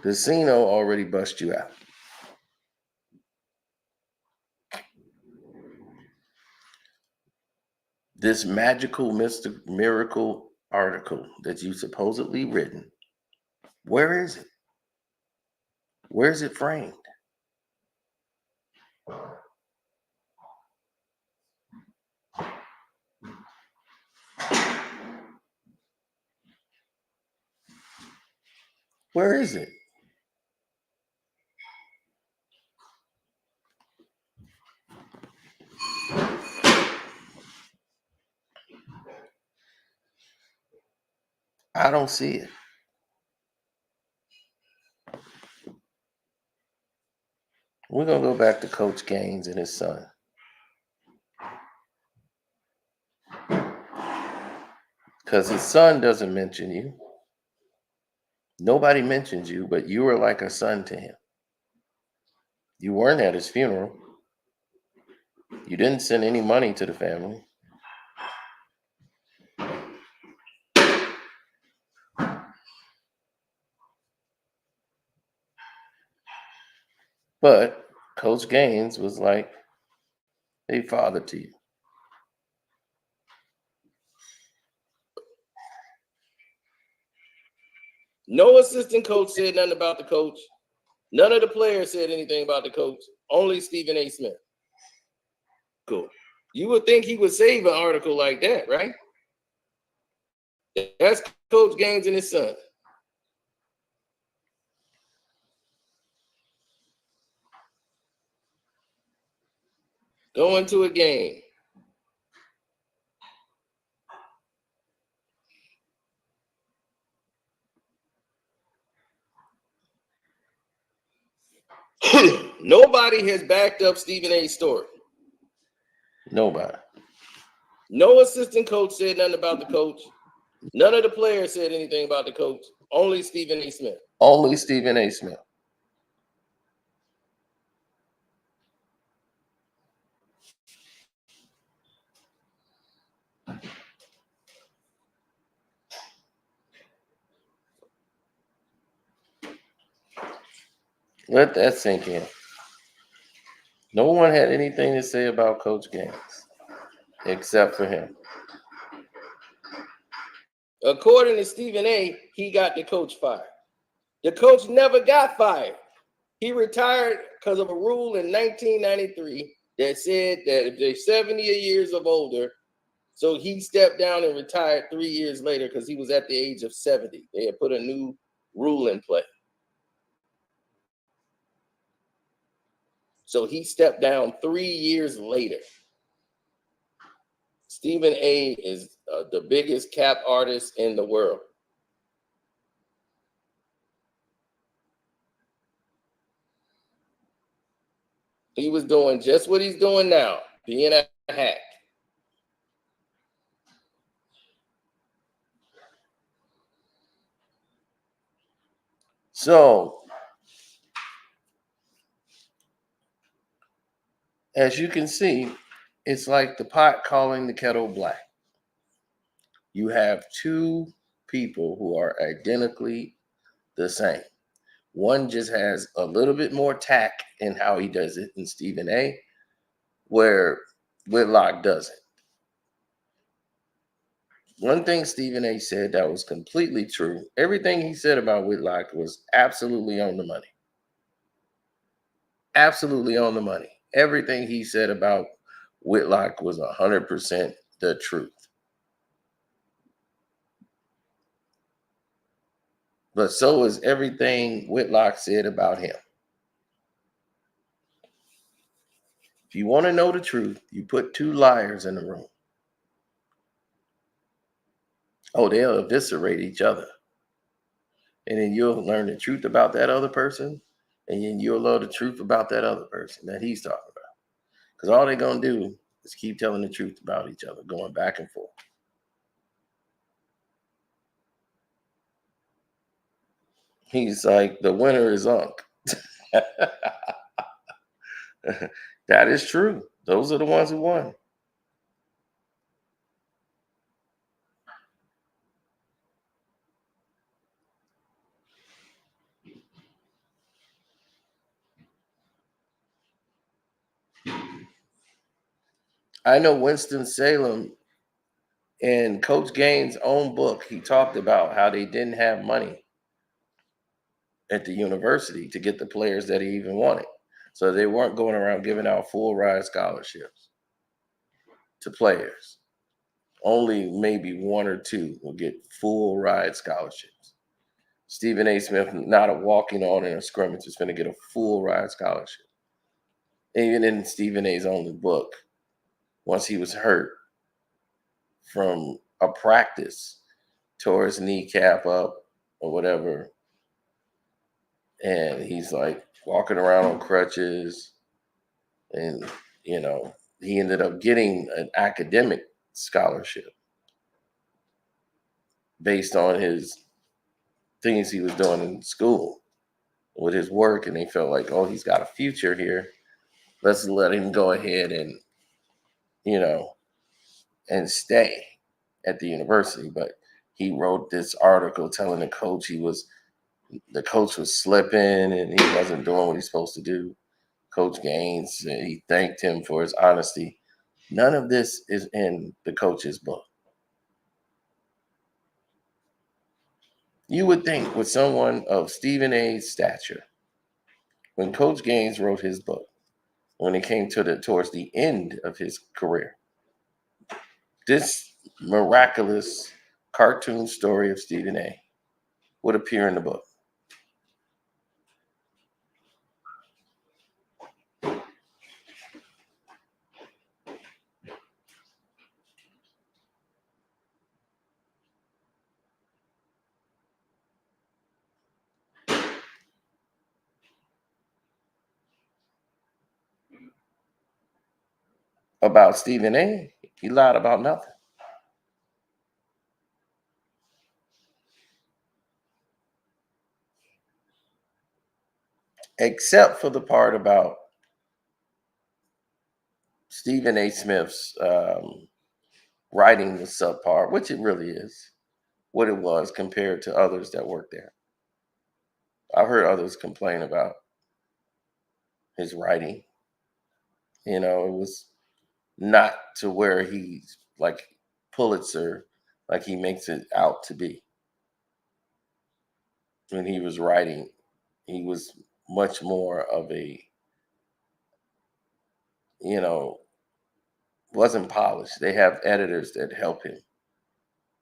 Casino already bust you out. This magical, mystic, miracle article that you supposedly written, where is it? Where is it framed? Where is it? I don't see it. We're going to go back to Coach Gaines and his son. Because his son doesn't mention you. Nobody mentions you, but you were like a son to him. You weren't at his funeral. You didn't send any money to the family. But Coach Gaines was like a father to you. No assistant coach said nothing about the coach. None of the players said anything about the coach. Only Stephen A. Smith. Cool. You would think he would save an article like that, right? That's Coach Gaines and his son. Going to a game. Nobody has backed up Stephen A's story. Nobody. No assistant coach said nothing about the coach. None of the players said anything about the coach. Only Stephen A. Smith. Only Stephen A. Smith. Let that sink in. No one had anything to say about Coach Gaines except for him. According to Stephen A., he got the coach fired. The coach never got fired. He retired because of a rule in 1993 that said that if they're 70 years of older, so he stepped down and retired 3 years later because he was at the age of 70. They had put a new rule in play. So he stepped down 3 years later. Stephen A. is the biggest cap artist in the world. He was doing just what he's doing now, being a hack. So, as you can see, it's like the pot calling the kettle black. You have two people who are identically the same. One just has a little bit more tact in how he does it in Stephen A, where Whitlock doesn't. One thing Stephen A said that was completely true. Everything he said about Whitlock was absolutely on the money. Absolutely on the money. Everything he said about Whitlock was 100% the truth. But so is everything Whitlock said about him. If you want to know the truth, you put two liars in the room. Oh, they'll eviscerate each other. And then you'll learn the truth about that other person. And then you'll learn the truth about that other person that he's talking about. Because all they're going to do is keep telling the truth about each other, going back and forth. He's like, the winner is Unc. That is true. Those are the ones who won. I know Winston-Salem in Coach Gaines' own book, he talked about how they didn't have money at the university to get the players that he even wanted. So they weren't going around giving out full ride scholarships to players. Only maybe one or two will get full ride scholarships. Stephen A. Smith, not a walking on in a scrimmage, is going to get a full ride scholarship. Even in Stephen A.'s only book, once he was hurt from a practice, tore his kneecap up or whatever, and he's like walking around on crutches, and he ended up getting an academic scholarship based on his things he was doing in school with his work, and they felt like, oh, he's got a future here. Let's let him go ahead and and stay at the university. But he wrote this article telling the coach the coach was slipping and he wasn't doing what he's supposed to do. Coach Gaines, he thanked him for his honesty. None of this is in the coach's book. You would think with someone of Stephen A.'s stature, when Coach Gaines wrote his book, when it came towards the end of his career, this miraculous cartoon story of Stephen A. would appear in the book. About Stephen A., he lied about nothing. Except for the part about Stephen A. Smith's writing was subpar, which it really is, what it was compared to others that worked there. I've heard others complain about his writing. It was not to where he's like Pulitzer, like he makes it out to be. When he was writing, he was much more of a, wasn't polished. They have editors that help him.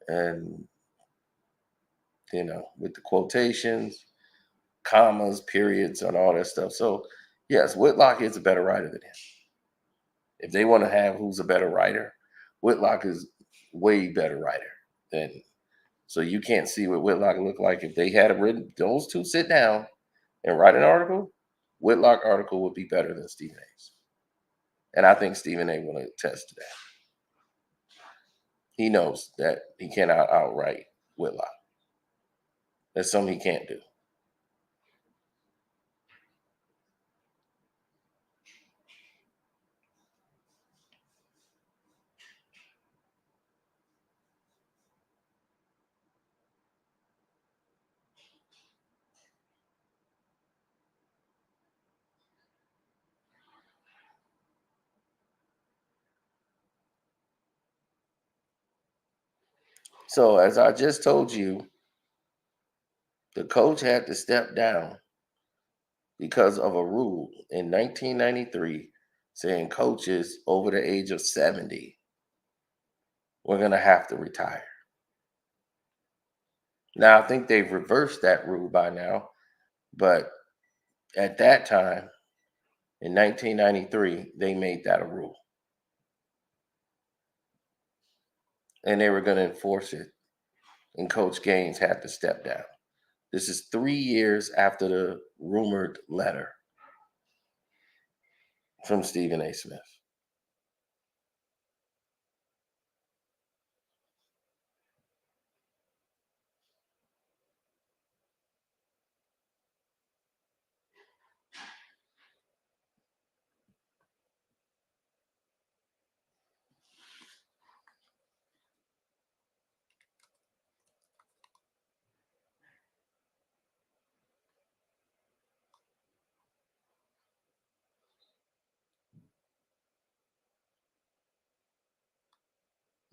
And, with the quotations, commas, periods, and all that stuff. So, yes, Whitlock is a better writer than him. If they want to have who's a better writer, Whitlock is way better writer than. So you can't see what Whitlock looked like if they had written those two sit down and write an article. Whitlock article would be better than Stephen A's, and I think Stephen A. will attest to that. He knows that he cannot outright Whitlock. That's something he can't do. So, as I just told you, the coach had to step down because of a rule in 1993 saying coaches over the age of 70 were going to have to retire. Now, I think they've reversed that rule by now, but at that time, in 1993, they made that a rule. And they were going to enforce it. And Coach Gaines had to step down. This is 3 years after the rumored letter from Stephen A. Smith.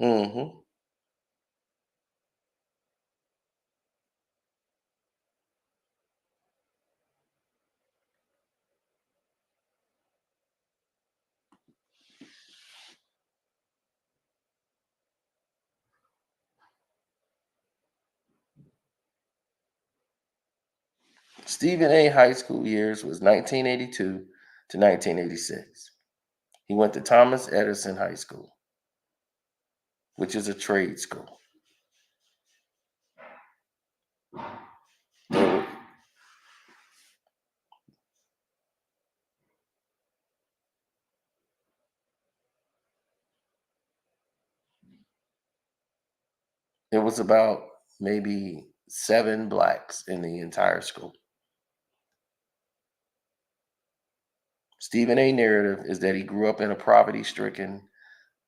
Mm-hmm. Stephen A. high school years was 1982 to 1986. He went to Thomas Edison High School, which is a trade school. There- It was about maybe 7 blacks in the entire school. Stephen A. narrative is that he grew up in a poverty-stricken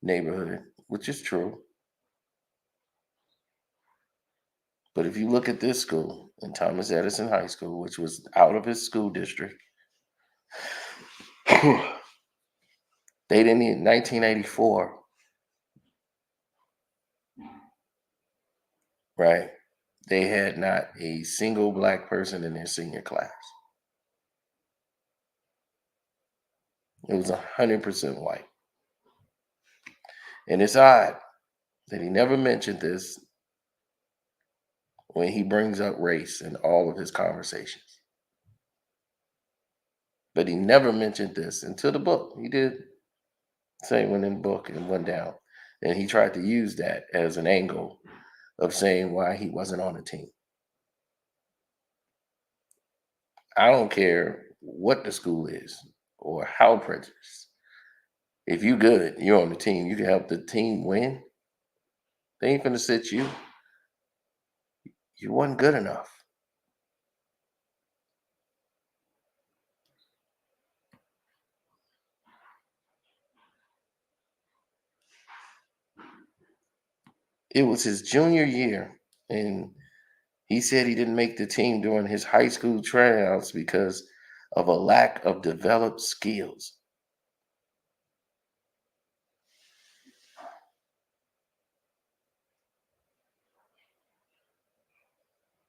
neighborhood, which is true. But if you look at this school, in Thomas Edison High School, which was out of his school district, they didn't in 1984, right? They had not a single black person in their senior class. It was 100% white. And it's odd that he never mentioned this when he brings up race in all of his conversations. But he never mentioned this until the book. He did say one in the book and one down. And he tried to use that as an angle of saying why he wasn't on the team. I don't care what the school is or how prejudiced. If you good, you're on the team. You can help the team win. They ain't finna sit you. You wasn't good enough. It was his junior year, and he said he didn't make the team during his high school tryouts because of a lack of developed skills.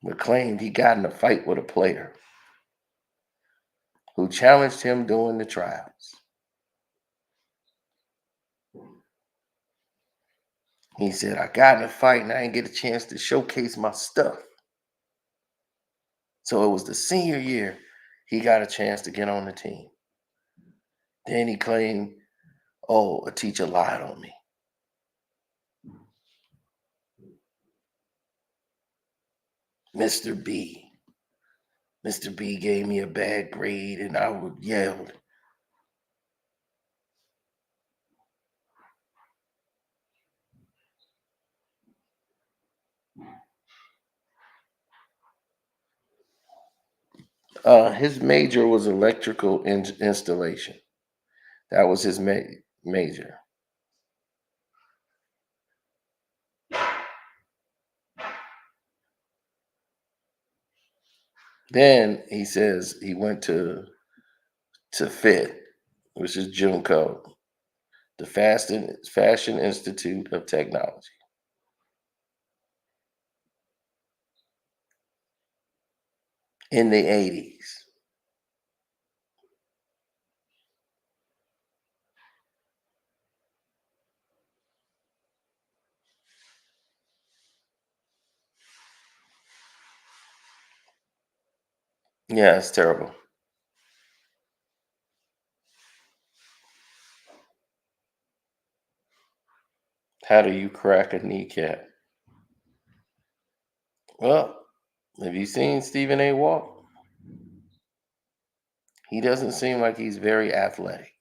But claimed he got in a fight with a player who challenged him during the trials. He said, I got in a fight and I didn't get a chance to showcase my stuff. So it was the senior year he got a chance to get on the team. Then he claimed, oh, a teacher lied on me. Mr. B. Mr. B gave me a bad grade and I would yelled. His major was electrical installation. That was his major. Then he says he went to FIT, which is Junco, the Fashion Institute of Technology. in the 80s. Yeah, it's terrible. How do you crack a kneecap? Well, have you seen Stephen A. walk? He doesn't seem like he's very athletic.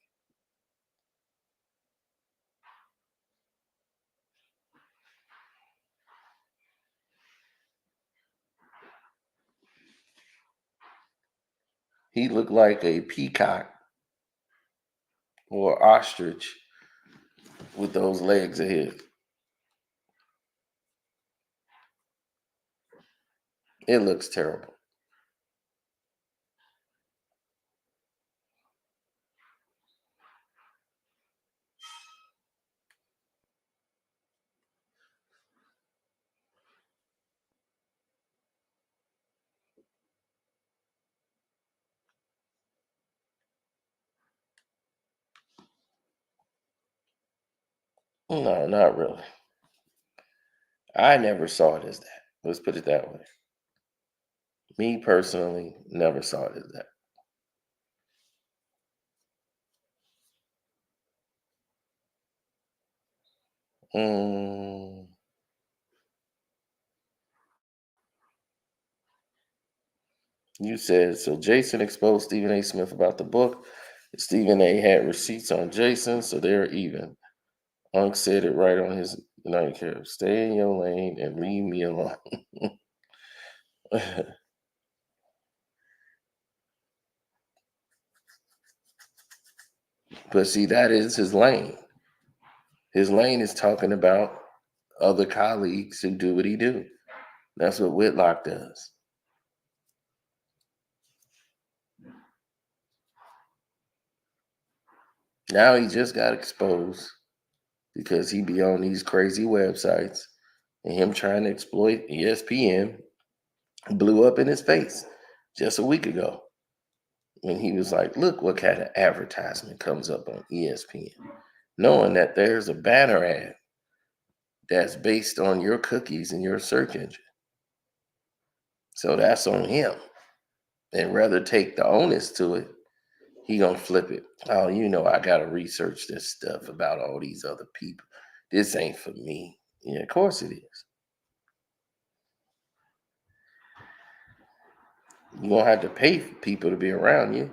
He looked like a peacock or ostrich with those legs of his. It looks terrible. No, not really. I never saw it as that. Let's put it that way. Me personally, never saw it as that. Mm, you said so. Jason exposed Stephen A. Smith about the book. Stephen A. had receipts on Jason, so they're even. Unc said it right on his nightcap. Stay in your lane and leave me alone. But see, that is his lane. His lane is talking about other colleagues who do what he do. That's what Whitlock does. Now he just got exposed because he be on these crazy websites and him trying to exploit ESPN blew up in his face just a week ago when he was like, look what kind of advertisement comes up on ESPN, knowing that there's a banner ad that's based on your cookies and your search engine. So that's on him. And rather take the onus to it, he gonna flip it. Oh, I gotta research this stuff about all these other people. This ain't for me. Yeah, of course it is. You gonna have to pay for people to be around you.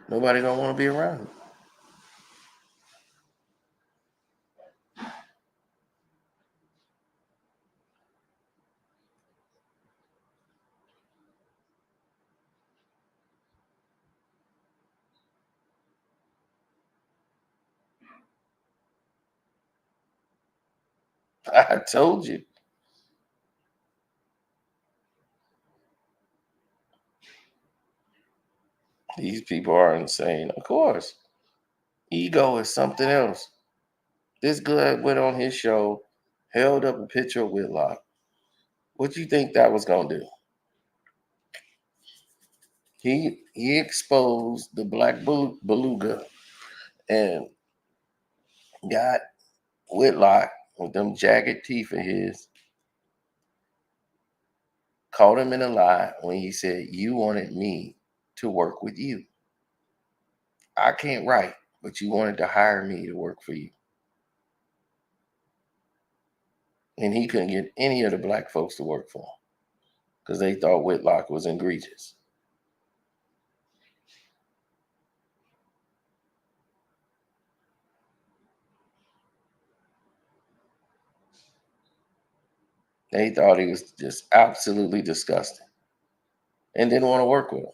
Nobody gonna want to be around you. I told you. These people are insane. Of course. Ego is something else. This guy went on his show, held up a picture of Whitlock. What you think that was gonna do? He exposed the black beluga and got Whitlock with them jagged teeth of his, caught him in a lie when he said you wanted me to work with you. I can't write, but you wanted to hire me to work for you. And he couldn't get any of the black folks to work for him because they thought Whitlock was egregious. They thought he was just absolutely disgusting and didn't want to work with him.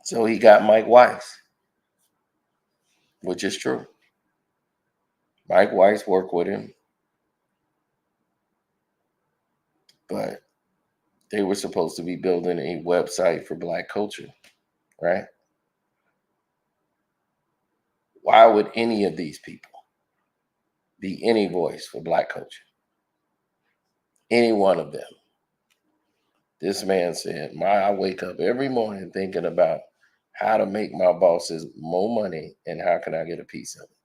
So he got Mike Weiss, which is true. Mike Weiss worked with him, but they were supposed to be building a website for black culture, right? Why would any of these people be any voice for black culture? Any one of them. This man said, I wake up every morning thinking about how to make my bosses more money and how can I get a piece of it.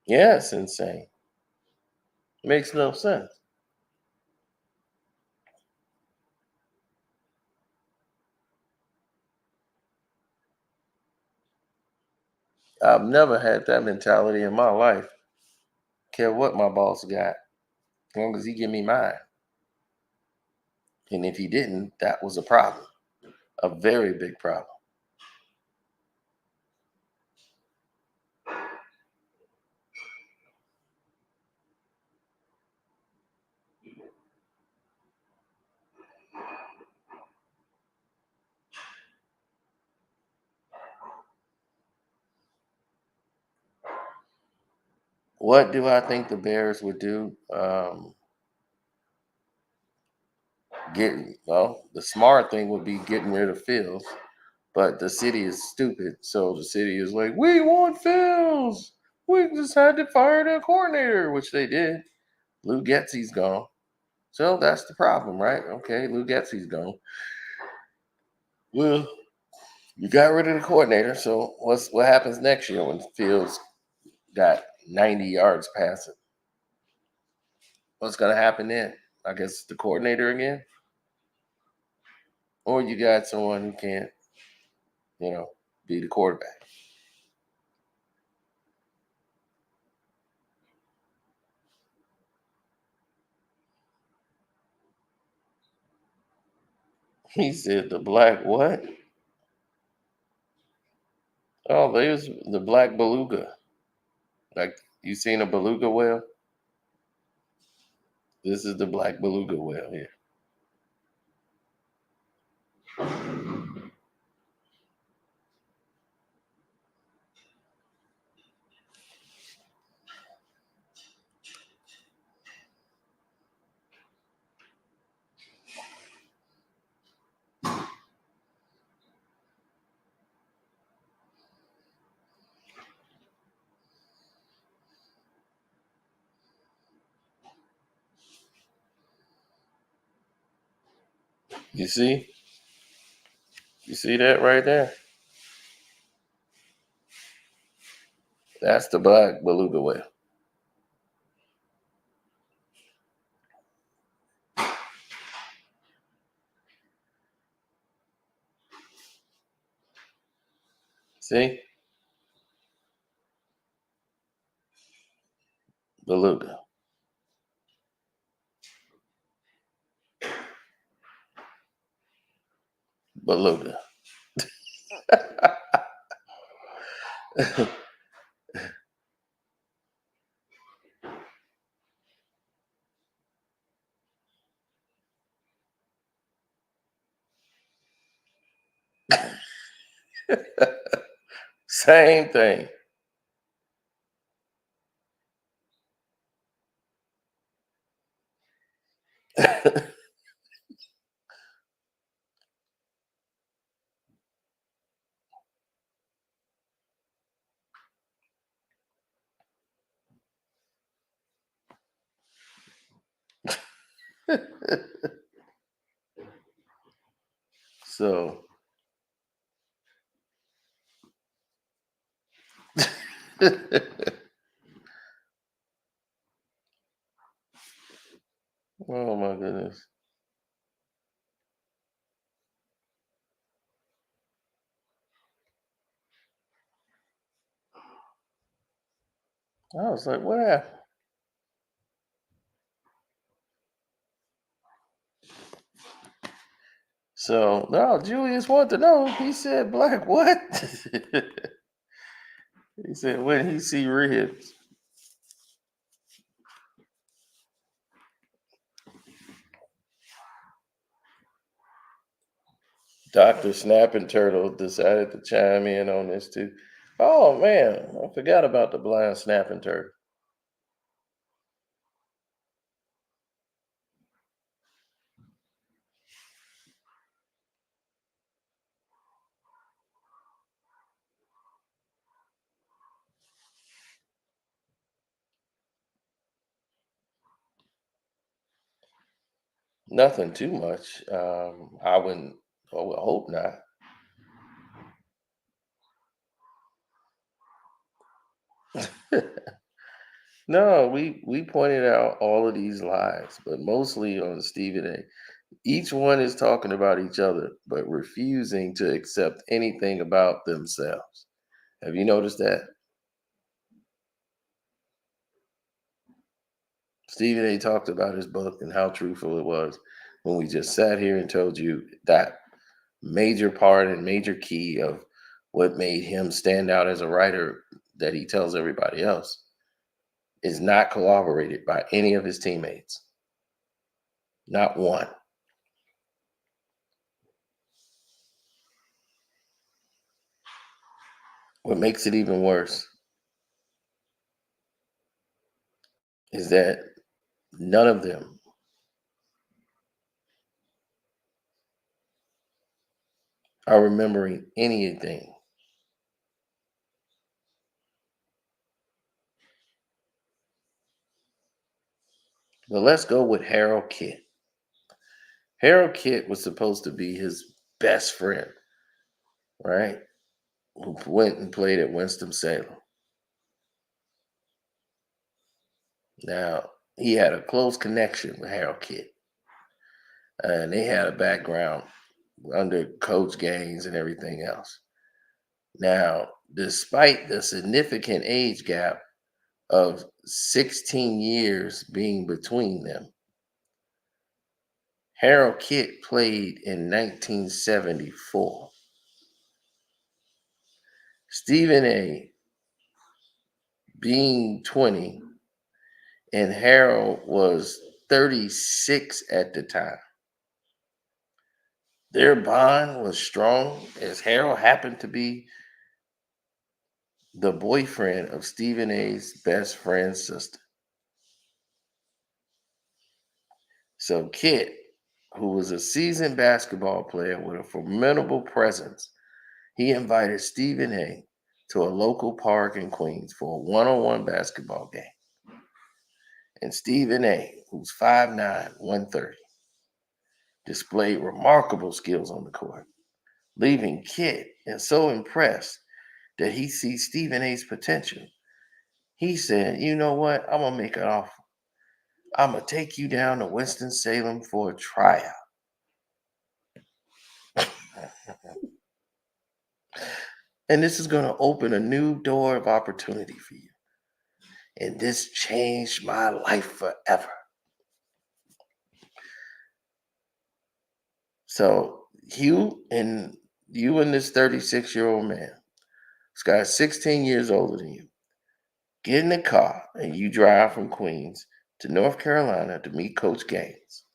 Yeah, it's insane. Makes no sense. I've never had that mentality in my life. Care what my boss got, as long as he give me mine. And if he didn't, that was a problem, a very big problem. What do I think the Bears would do? The smart thing would be getting rid of Fields, but the city is stupid. So the city is like, we want Fields. We just had to fire the coordinator, which they did. Lou Getsy's gone. So that's the problem, right? Okay, Lou Getsy's gone. Well, you got rid of the coordinator. So what happens next year when Fields got 90 yards passing? What's going to happen then? I guess the coordinator again? Or you got someone who can't, be the quarterback. He said the black what? Oh, there's the black beluga. Like, you seen a beluga whale? This is the black beluga whale here. You see? You see that right there? That's the black beluga whale. See? Beluga. Beluga. Same thing. So oh my goodness. I was like, what happened? So no, Julius wanted to know. He said, black what? He said, when he see ribs. Dr. Snapping Turtle decided to chime in on this too. Oh man, I forgot about the blind snapping turtle. Nothing too much. I wouldn't. I would hope not. No, we pointed out all of these lies, but mostly on Stephen A. Each one is talking about each other, but refusing to accept anything about themselves. Have you noticed that? Stephen A talked about his book and how truthful it was when we just sat here and told you that major part and major key of what made him stand out as a writer that he tells everybody else is not corroborated by any of his teammates. Not one. What makes it even worse is that none of them are remembering anything. But let's go with Harold Kidd. Harold Kidd was supposed to be his best friend, right? Who went and played at Winston-Salem. Now, he had a close connection with Harold Kidd, and they had a background under Coach Gaines and everything else. Now, despite the significant age gap of 16 years being between them, Harold Kidd played in 1974. Stephen A. being 20 and Harold was 36 at the time. Their bond was strong as Harold happened to be the boyfriend of Stephen A.'s best friend's sister. So Kit, who was a seasoned basketball player with a formidable presence, he invited Stephen A. to a local park in Queens for a one-on-one basketball game. And Stephen A., who's 5'9", 130, displayed remarkable skills on the court, leaving Kit and so impressed that he sees Stephen A.'s potential. He said, "You know what? I'm going to make an offer. I'm going to take you down to Winston-Salem for a tryout." And this is going to open a new door of opportunity for you. And this changed my life forever. So you and this 36-year-old man, this guy's 16 years older than you, get in the car and you drive from Queens to North Carolina to meet Coach Gaines.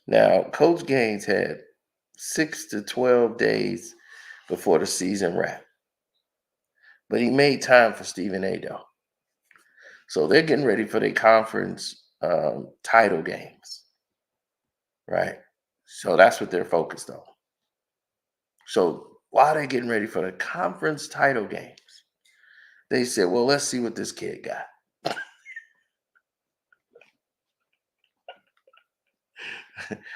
Now, Coach Gaines had 6 to 12 days before the season wrapped, but he made time for Stephen A. though. So they're getting ready for their conference title games, right? So that's what they're focused on. So while they're getting ready for the conference title games, they said, "Well, let's see what this kid got."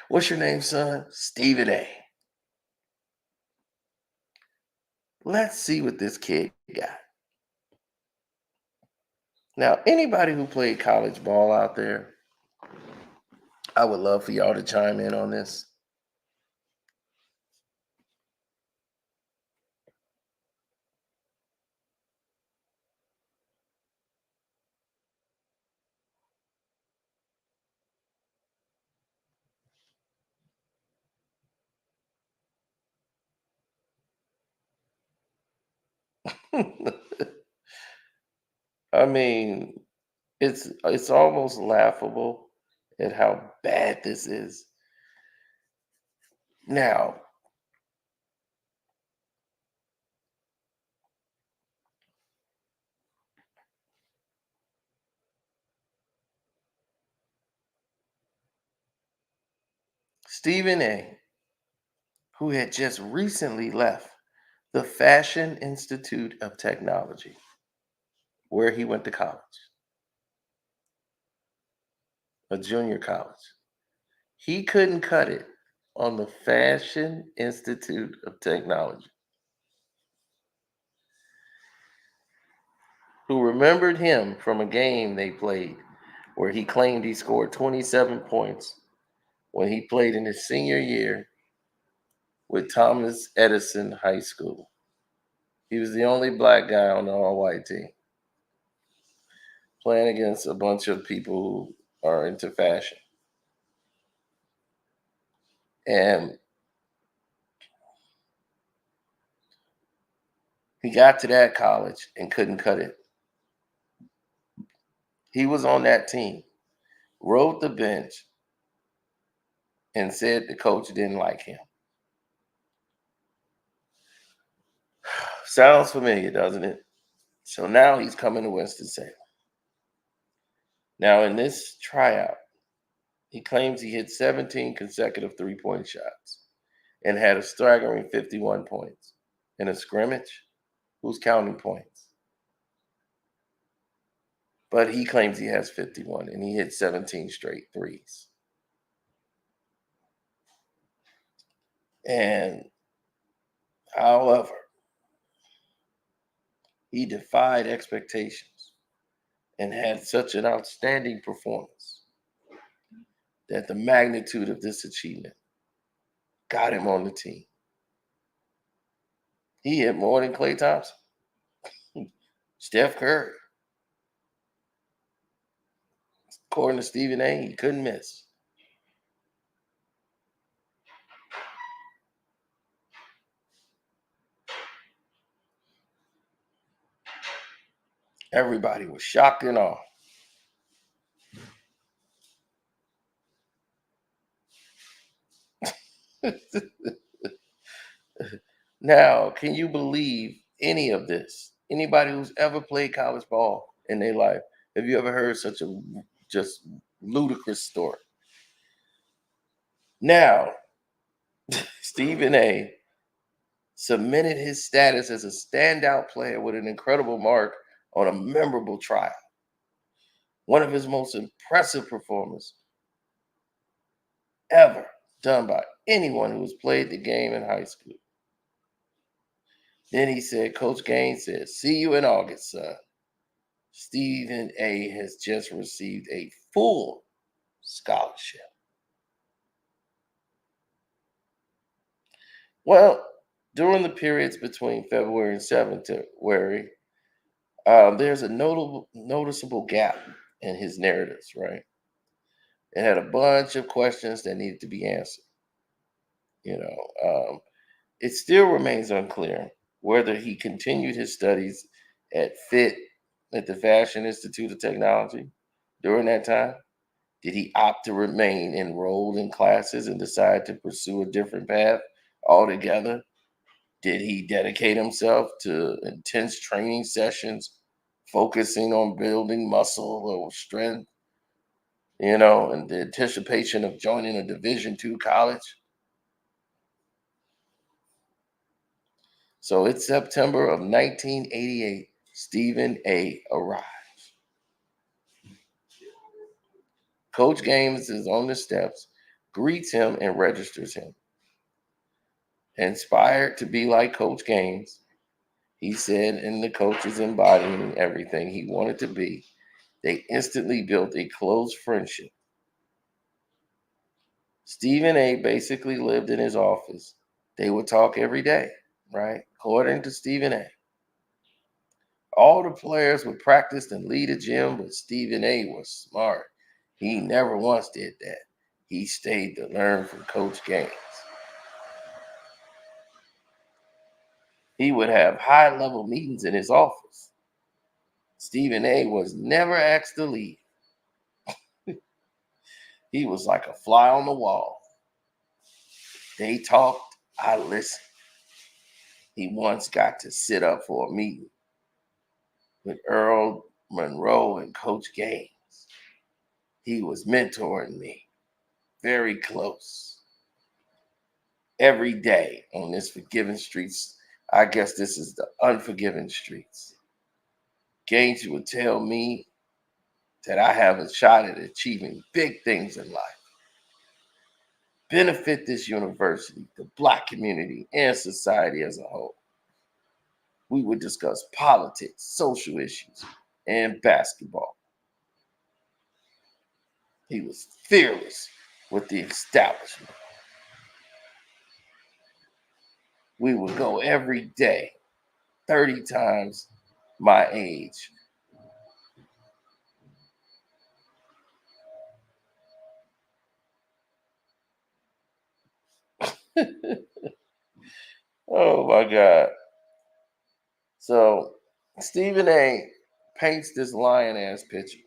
"What's your name, son?" "Stephen A." "Let's see what this kid got." Now, anybody who played college ball out there, I would love for y'all to chime in on this. I mean, it's almost laughable at how bad this is. Now, Stephen A., who had just recently left the Fashion Institute of Technology, where he went to college, a junior college. He couldn't cut it on the Fashion Institute of Technology, who remembered him from a game they played where he claimed he scored 27 points when he played in his senior year with Thomas Edison High School. He was the only black guy on the all-white team, playing against a bunch of people who are into fashion. And he got to that college and couldn't cut it. He was on that team, rode the bench, and said the coach didn't like him. Sounds familiar, doesn't it? So now he's coming to Winston-Salem. Now in this tryout, he claims he hit 17 consecutive three-point shots and had a staggering 51 points. In a scrimmage, who's counting points? But he claims he has 51 and he hit 17 straight threes. And however, he defied expectations and had such an outstanding performance that the magnitude of this achievement got him on the team. He hit more than Klay Thompson, Steph Curry. According to Stephen A., he couldn't miss. Everybody was shocked and awe. Now, can you believe any of this? Anybody who's ever played college ball in their life, have you ever heard such a just ludicrous story? Now, Stephen A. cemented his status as a standout player with an incredible mark on a memorable trial. One of his most impressive performances ever done by anyone who has played the game in high school. Then he said, Coach Gaines said, "See you in August, son. Stephen A. has just received a full scholarship." Well, during the periods between February and February, there's a noticeable gap in his narratives, right? It had a bunch of questions that needed to be answered. It still remains unclear whether he continued his studies at FIT, at the Fashion Institute of Technology, during that time. Did he opt to remain enrolled in classes and decide to pursue a different path altogether? Did he dedicate himself to intense training sessions, focusing on building muscle or strength, in the anticipation of joining a Division II college? So it's September of 1988. Stephen A. arrives. Coach Gaines is on the steps, greets him, and registers him. Inspired to be like Coach Gaines, he said, and the coach is embodying everything he wanted to be. They instantly built a close friendship. Stephen A. basically lived in his office. They would talk every day, right? According to Stephen A. All the players would practice and lead a gym, but Stephen A. was smart. He never once did that. He stayed to learn from Coach Gaines. He would have high-level meetings in his office. Stephen A. was never asked to leave. He was like a fly on the wall. They talked, I listened. He once got to sit up for a meeting with Earl Monroe and Coach Gaines. He was mentoring me, very close. Every day on this forgiven streets, I guess this is the unforgiven streets. Gaines would tell me that I have a shot at achieving big things in life. Benefit this university, the Black community, and society as a whole. We would discuss politics, social issues, and basketball. He was fearless with the establishment. We would go every day, 30 times my age. Oh my God. So Stephen A paints this lion ass picture,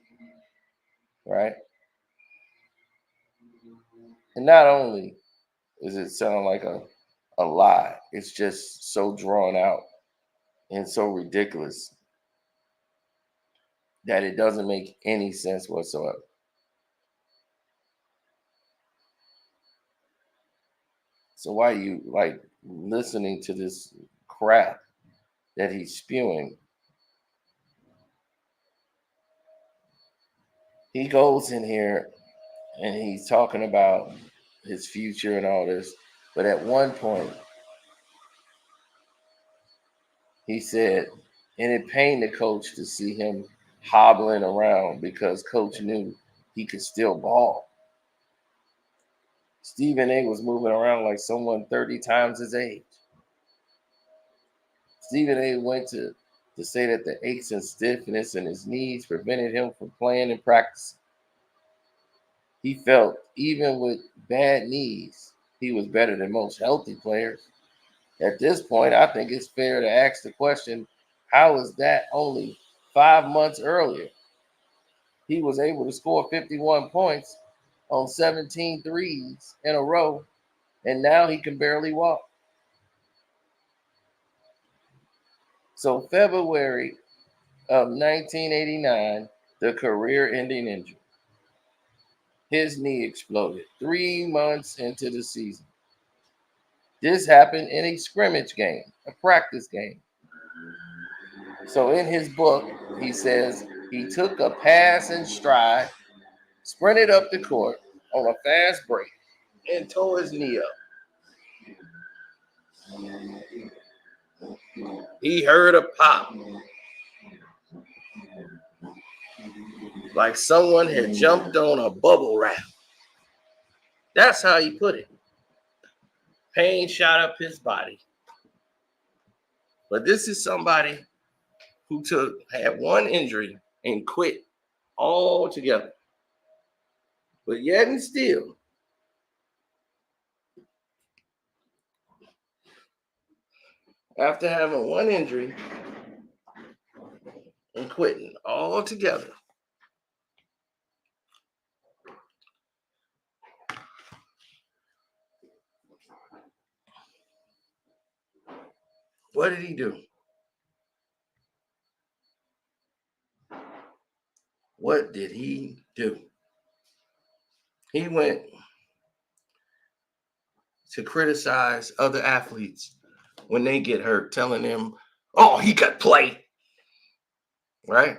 right? And not only is it sound like a lie, it's just so drawn out and so ridiculous that it doesn't make any sense whatsoever. So why are you like listening to this crap that he's spewing? He goes in here and he's talking about his future and all this, but at one point he said, and it pained the coach to see him hobbling around because coach knew he could still ball. Stephen A was moving around like someone 30 times his age. Stephen A went to say that the aches and stiffness in his knees prevented him from playing and practicing. He felt even with bad knees, he was better than most healthy players. At this point, I think it's fair to ask the question, how is that only 5 months earlier? He was able to score 51 points on 17 threes in a row, and now he can barely walk. So February of 1989, the career-ending injury. His knee exploded 3 months into the season. This happened in a scrimmage game, a practice game. So in his book, he says he took a pass in stride, sprinted up the court on a fast break, and tore his knee up. He heard a pop, like someone had jumped on a bubble wrap. That's how he put it. Pain shot up his body. But this is somebody who had one injury and quit altogether. But yet and still, after having one injury and quitting altogether, what did he do? What did he do? He went to criticize other athletes when they get hurt, telling them, oh, he could play, right?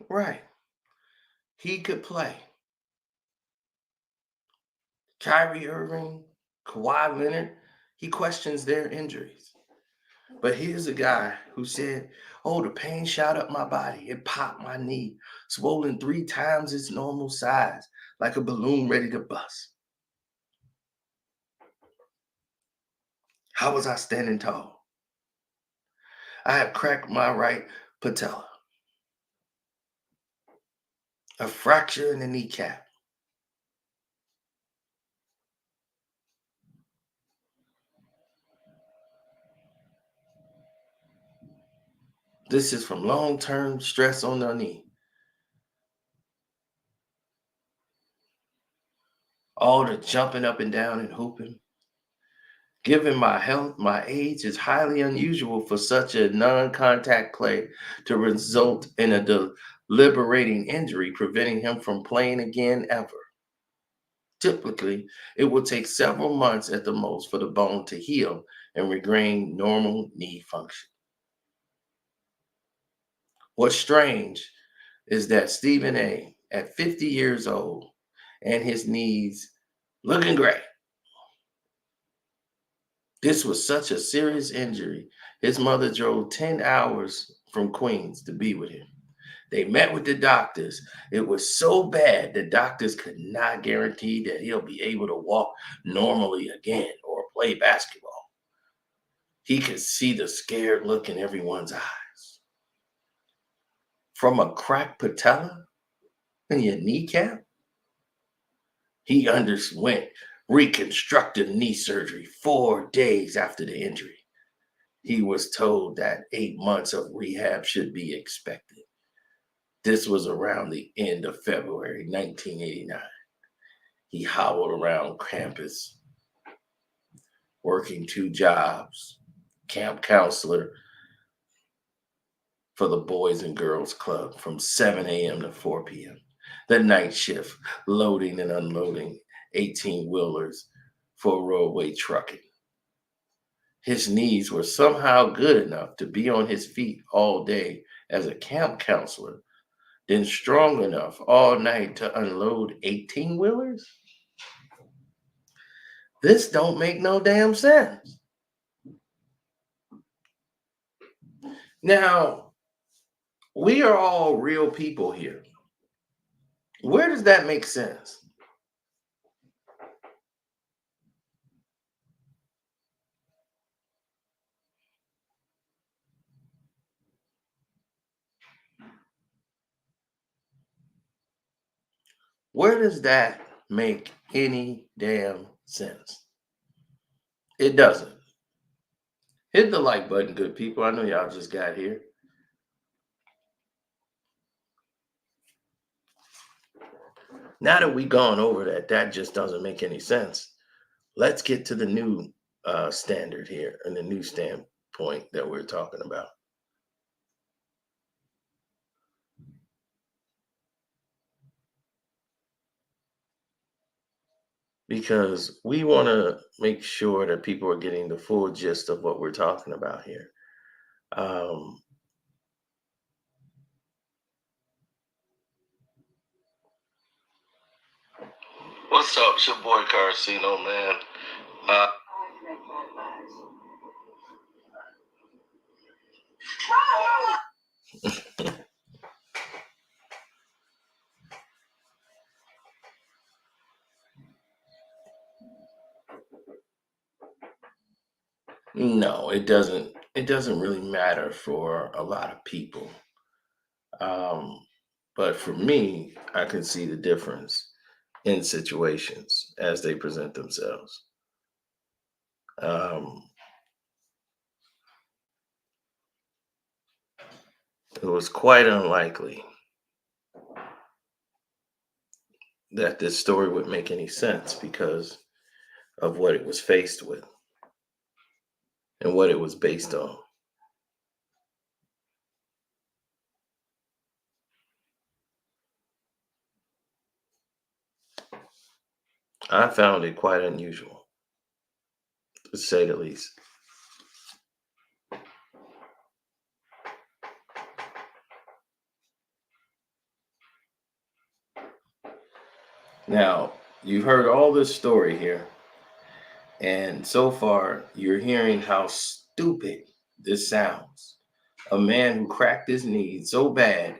Right. He could play. Kyrie Irving, Kawhi Leonard, he questions their injuries. But here's a guy who said, oh, the pain shot up my body. It popped my knee, swollen 3 times its normal size, like a balloon ready to bust. How was I standing tall? I had cracked my right patella, a fracture in the kneecap. This is from long-term stress on the knee. All the jumping up and down and hooping. Given my health, my age is highly unusual for such a non-contact play to result in a deliberating injury, preventing him from playing again ever. Typically, it will take several months at the most for the bone to heal and regain normal knee function. What's strange is that Stephen A., at 50 years old, and his knees looking great. This was such a serious injury. His mother drove 10 hours from Queens to be with him. They met with the doctors. It was so bad the doctors could not guarantee that he'll be able to walk normally again or play basketball. He could see the scared look in everyone's eyes. From a cracked patella in your kneecap? He underwent reconstructive knee surgery 4 days after the injury. He was told that 8 months of rehab should be expected. This was around the end of February 1989. He hobbled around campus, working 2 jobs, camp counselor for the Boys and Girls Club from 7 a.m. to 4 p.m. The night shift, loading and unloading 18-wheelers for roadway trucking. His knees were somehow good enough to be on his feet all day as a camp counselor, then strong enough all night to unload 18-wheelers? This don't make no damn sense. Now, we are all real people here. Where does that make sense? Where does that make any damn sense? It doesn't. Hit the like button, good people. I know y'all just got here. Now that we've gone over that, that just doesn't make any sense. Let's get to the new standard here and the new standpoint that we're talking about. Because we want to make sure that people are getting the full gist of what we're talking about here. What's up? It's your boy Carcino, man. No, it doesn't. It doesn't really matter for a lot of people. But for me, I can see the difference in situations as they present themselves. Um, it was quite unlikely that this story would make any sense because of what it was faced with and what it was based on. I found it quite unusual, to say the least. Now, you've heard all this story here, and so far you're hearing how stupid this sounds. A man who cracked his knee so bad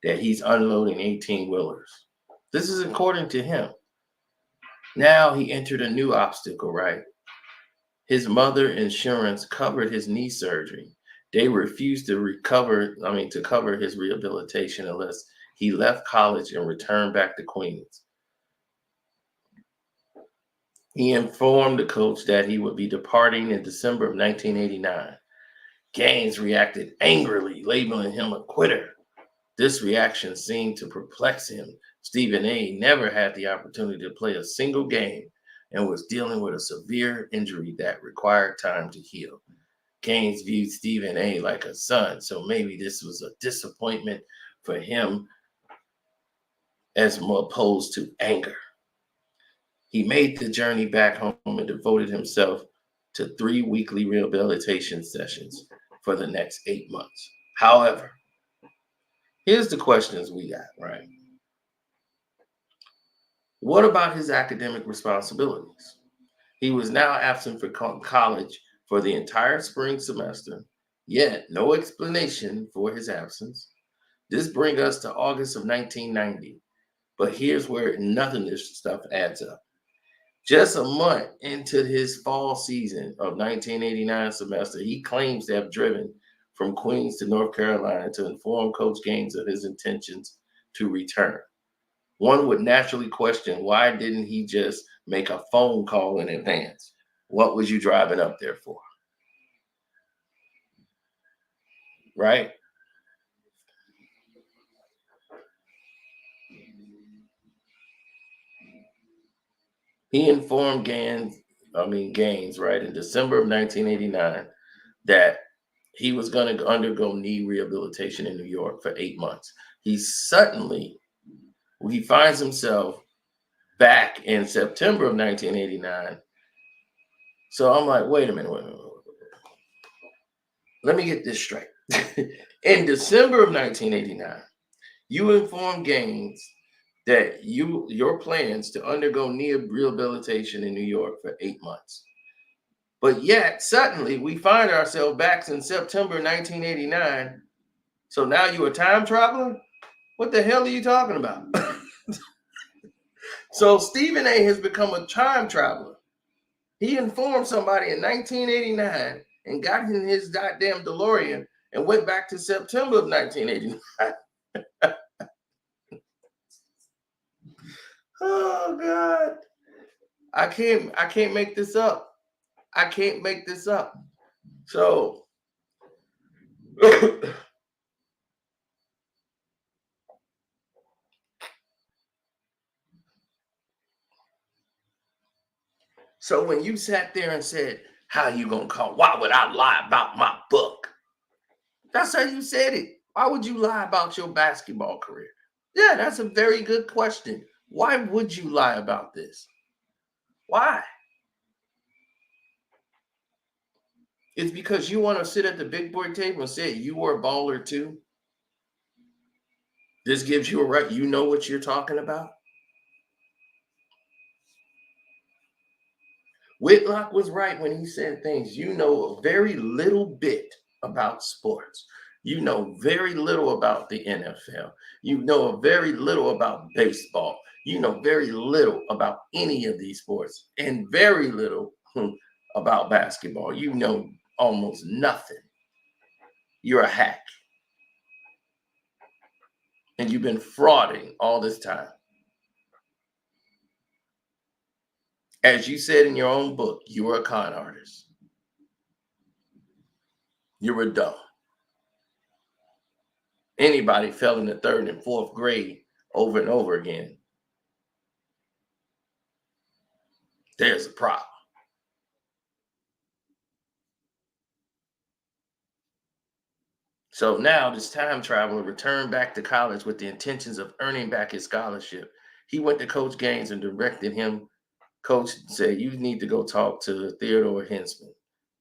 that he's unloading 18-wheelers. This is according to him. Now he entered a new obstacle, right? His mother insurance covered his knee surgery. They refused to cover his rehabilitation unless he left college and returned back to Queens. He informed the coach that he would be departing in December of 1989. Gaines reacted angrily, labeling him a quitter. This reaction seemed to perplex him. Stephen A. never had the opportunity to play a single game and was dealing with a severe injury that required time to heal. Gaines viewed Stephen A. like a son, so maybe this was a disappointment for him as opposed to anger. He made the journey back home and devoted himself to 3 weekly rehabilitation sessions for the next 8 months. However, here's the questions we got, right? What about his academic responsibilities? He was now absent from college for the entire spring semester, yet no explanation for his absence. This brings us to August of 1990, but here's where nothing of this stuff adds up. Just a month into his fall season of 1989 semester, he claims to have driven from Queens to North Carolina to inform Coach Gaines of his intentions to return. One would naturally question, why didn't he just make a phone call in advance? What was you driving up there for? Right? He informed Gaines, right, in December of 1989 that he was going to undergo knee rehabilitation in New York for 8 months. He finds himself back in September of 1989. So I'm like, wait a minute. Let me get this straight. In December of 1989, you informed Gaines that your plans to undergo knee rehabilitation in New York for 8 months. But yet, suddenly, we find ourselves back in September 1989. So now you're a time traveler? What the hell are you talking about? So Stephen A. has become a time traveler. He informed somebody in 1989 and got in his goddamn DeLorean and went back to September of 1989. Oh God. I can't make this up. I can't make this up. So so when you sat there and said, how you gonna call? Why would I lie about my book? That's how you said it. Why would you lie about your basketball career? Yeah, that's a very good question. Why would you lie about this? Why? It's because you want to sit at the big boy table and say you were a baller too. This gives you a right. You know what you're talking about. Whitlock was right when he said things. You know a very little bit about sports. You know very little about the NFL. You know very little about baseball. You know very little about any of these sports and very little about basketball. You know almost nothing. You're a hack. And you've been frauding all this time. As you said in your own book, you're a con artist. You're a dumb. Anybody fell in the 3rd and 4th grade over and over again, there's a problem. So now this time traveler returned back to college with the intentions of earning back his scholarship. He went to Coach Gaines and directed him. Coach said, you need to go talk to Theodore Hensman.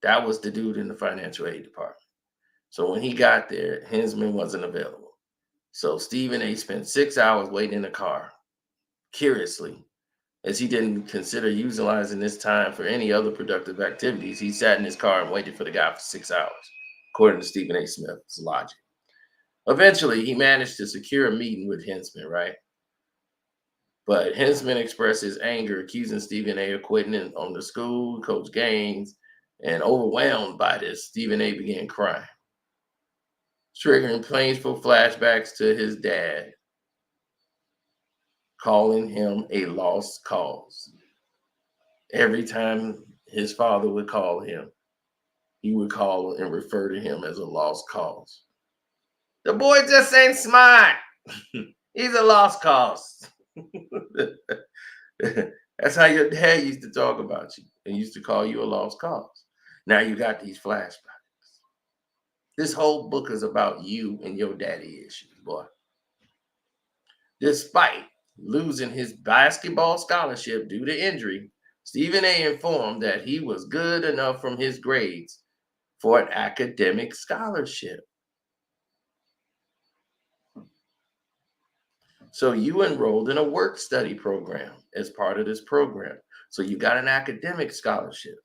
That was the dude in the financial aid department. So when he got there, Hensman wasn't available. So Stephen A. spent 6 hours waiting in the car, curiously, as he didn't consider utilizing this time for any other productive activities. He sat in his car and waited for the guy for 6 hours, according to Stephen A. Smith's logic. Eventually, he managed to secure a meeting with Hensman, right? But Hensman expressed his anger, accusing Stephen A. of quitting on the school, Coach Gaines, And overwhelmed by this, Stephen A. began crying, triggering painful flashbacks to his dad, calling him a lost cause. Every time his father would call him, he would call and refer to him as a lost cause. The boy just ain't smart. He's a lost cause. That's how your dad used to talk about you and used to call you a lost cause. Now you got these flashbacks. This whole book is about you and your daddy issues, boy. Despite losing his basketball scholarship due to injury, Stephen A. informed that he was good enough from his grades for an academic scholarship. So you enrolled in a work study program as part of this program. So you got an academic scholarship.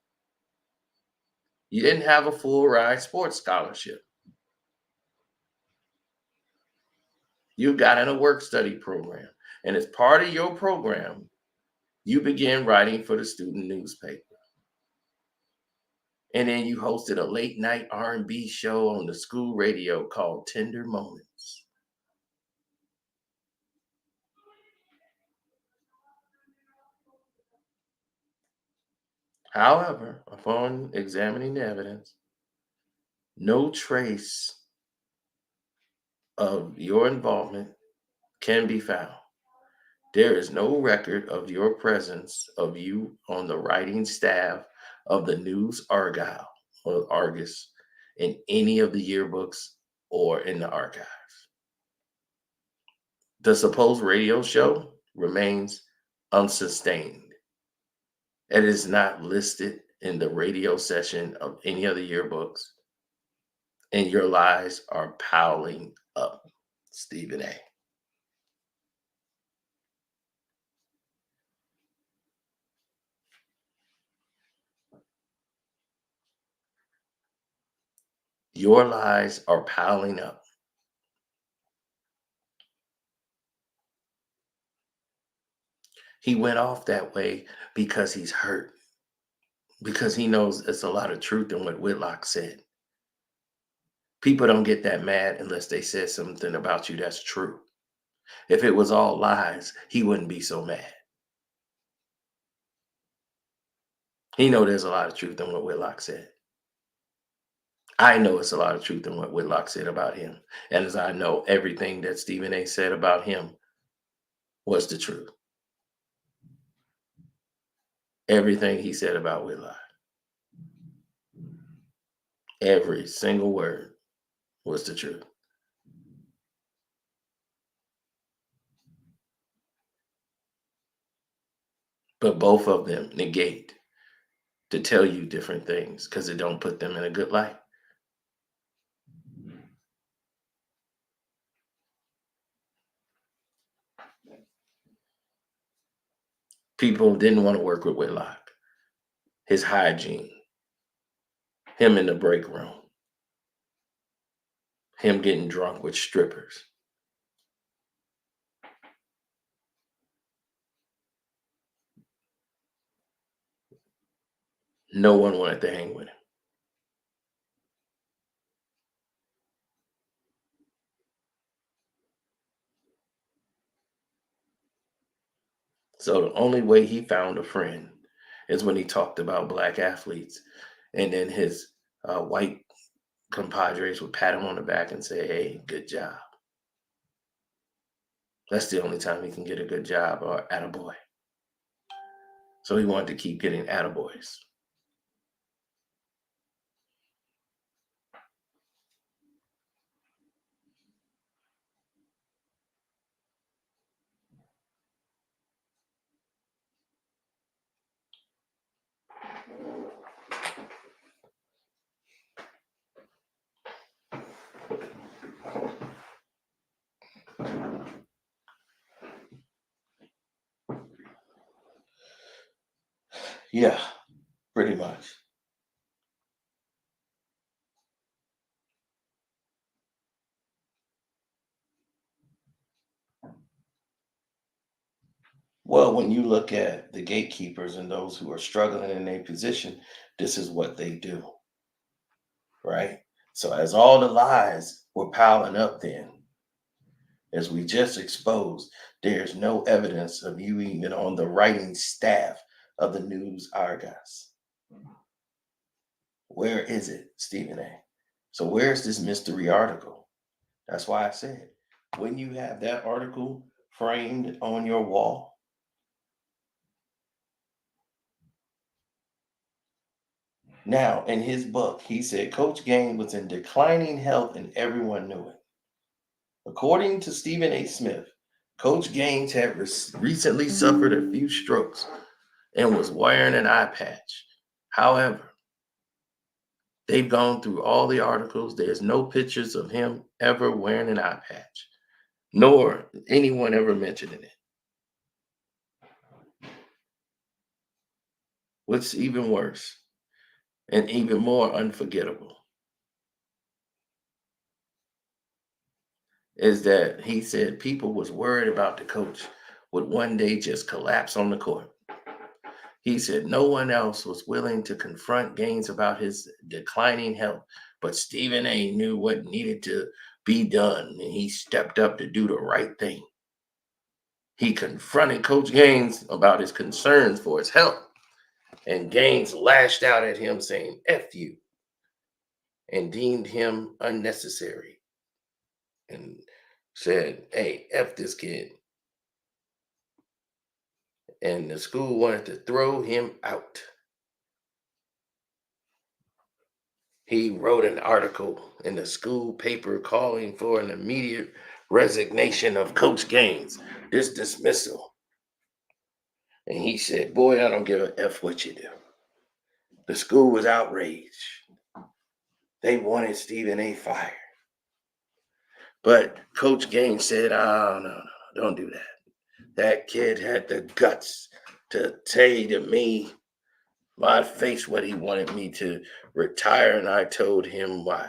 You didn't have a full ride sports scholarship. You got in a work study program. And as part of your program, you began writing for the student newspaper. And then you hosted a late night R&B show on the school radio called Tender Moments. However, upon examining the evidence, no trace of your involvement can be found. There is no record of your presence of you on the writing staff of the News Argyle or Argus in any of the yearbooks or in the archives. The supposed radio show remains unsustained. It is not listed in the radio session of any of the yearbooks, and your lies are piling up. Stephen A. Your lies are piling up. He went off that way because he's hurt, because he knows there's a lot of truth in what Whitlock said. People don't get that mad unless they said something about you that's true. If it was all lies, he wouldn't be so mad. He know there's a lot of truth in what Whitlock said. I know it's a lot of truth in what Whitlock said about him. And as I know, everything that Stephen A. said about him was the truth. Everything he said about Whitlock. Every single word was the truth. But both of them negate to tell you different things because it don't put them in a good light. People didn't want to work with Whitlock. His hygiene, him in the break room, him getting drunk with strippers. No one wanted to hang with him. So the only way he found a friend is when he talked about black athletes, and then his white compadres would pat him on the back and say, "Hey, good job." That's the only time he can get a good job or attaboy. So he wanted to keep getting attaboys. Yeah, pretty much. Well, when you look at the gatekeepers and those who are struggling in a position, this is what they do, right? So, as all the lies were piling up, then, as we just exposed, there's no evidence of you even on the writing staff of the News Argus. Where is it, Stephen A? So, where's this mystery article? That's why I said, when you have that article framed on your wall, now, in his book, he said Coach Gaines was in declining health and everyone knew it. According to Stephen A. Smith, Coach Gaines had recently suffered a few strokes and was wearing an eye patch. However, they've gone through all the articles. There's no pictures of him ever wearing an eye patch, nor anyone ever mentioning it. What's even worse and even more unforgettable is that he said people was worried about the coach would one day just collapse on the court. He said no one else was willing to confront Gaines about his declining health, but Stephen A knew what needed to be done, and he stepped up to do the right thing. He confronted Coach Gaines about his concerns for his health, and Gaines lashed out at him saying, F you, and deemed him unnecessary, and said, hey, F this kid. And the school wanted to throw him out. He wrote an article in the school paper calling for an immediate resignation of Coach Gaines, this dismissal. And he said, boy, I don't give a F what you do. The school was outraged. They wanted Stephen A fired. But Coach Gaines said, oh, no, don't do that. That kid had the guts to say to me, my face, what he wanted me to retire, and I told him why.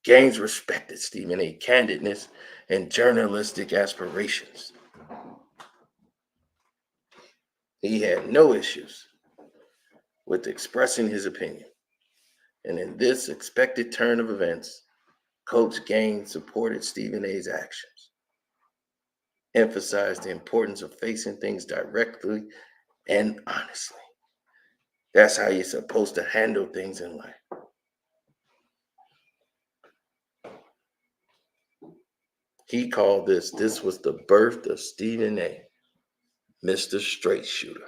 Gaines respected Stephen A. candidness and journalistic aspirations. He had no issues with expressing his opinion. And in this expected turn of events, Coach Gaines supported Stephen A.'s actions, emphasized the importance of facing things directly and honestly. That's how you're supposed to handle things in life. He called this was the birth of Stephen A., Mr. Straight Shooter.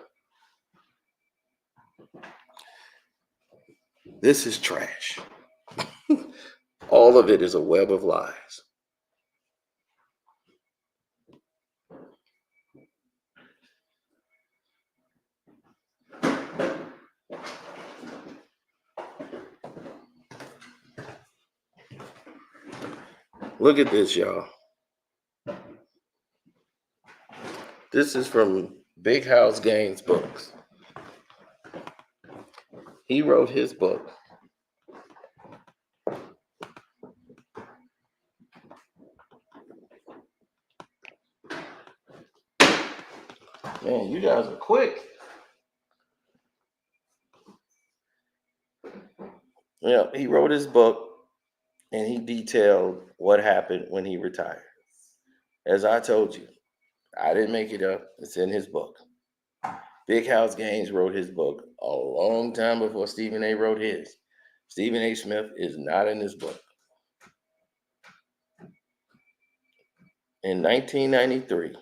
This is trash. All of it is a web of lies. Look at this, y'all. This is from Big House Gaines books. He wrote his book. Man, you guys are quick. Yeah, he wrote his book and he detailed what happened when he retired. As I told you, I didn't make it up. It's in his book. Big House Gaines wrote his book a long time before Stephen A. wrote his. Stephen A. Smith is not in this book. In 1993,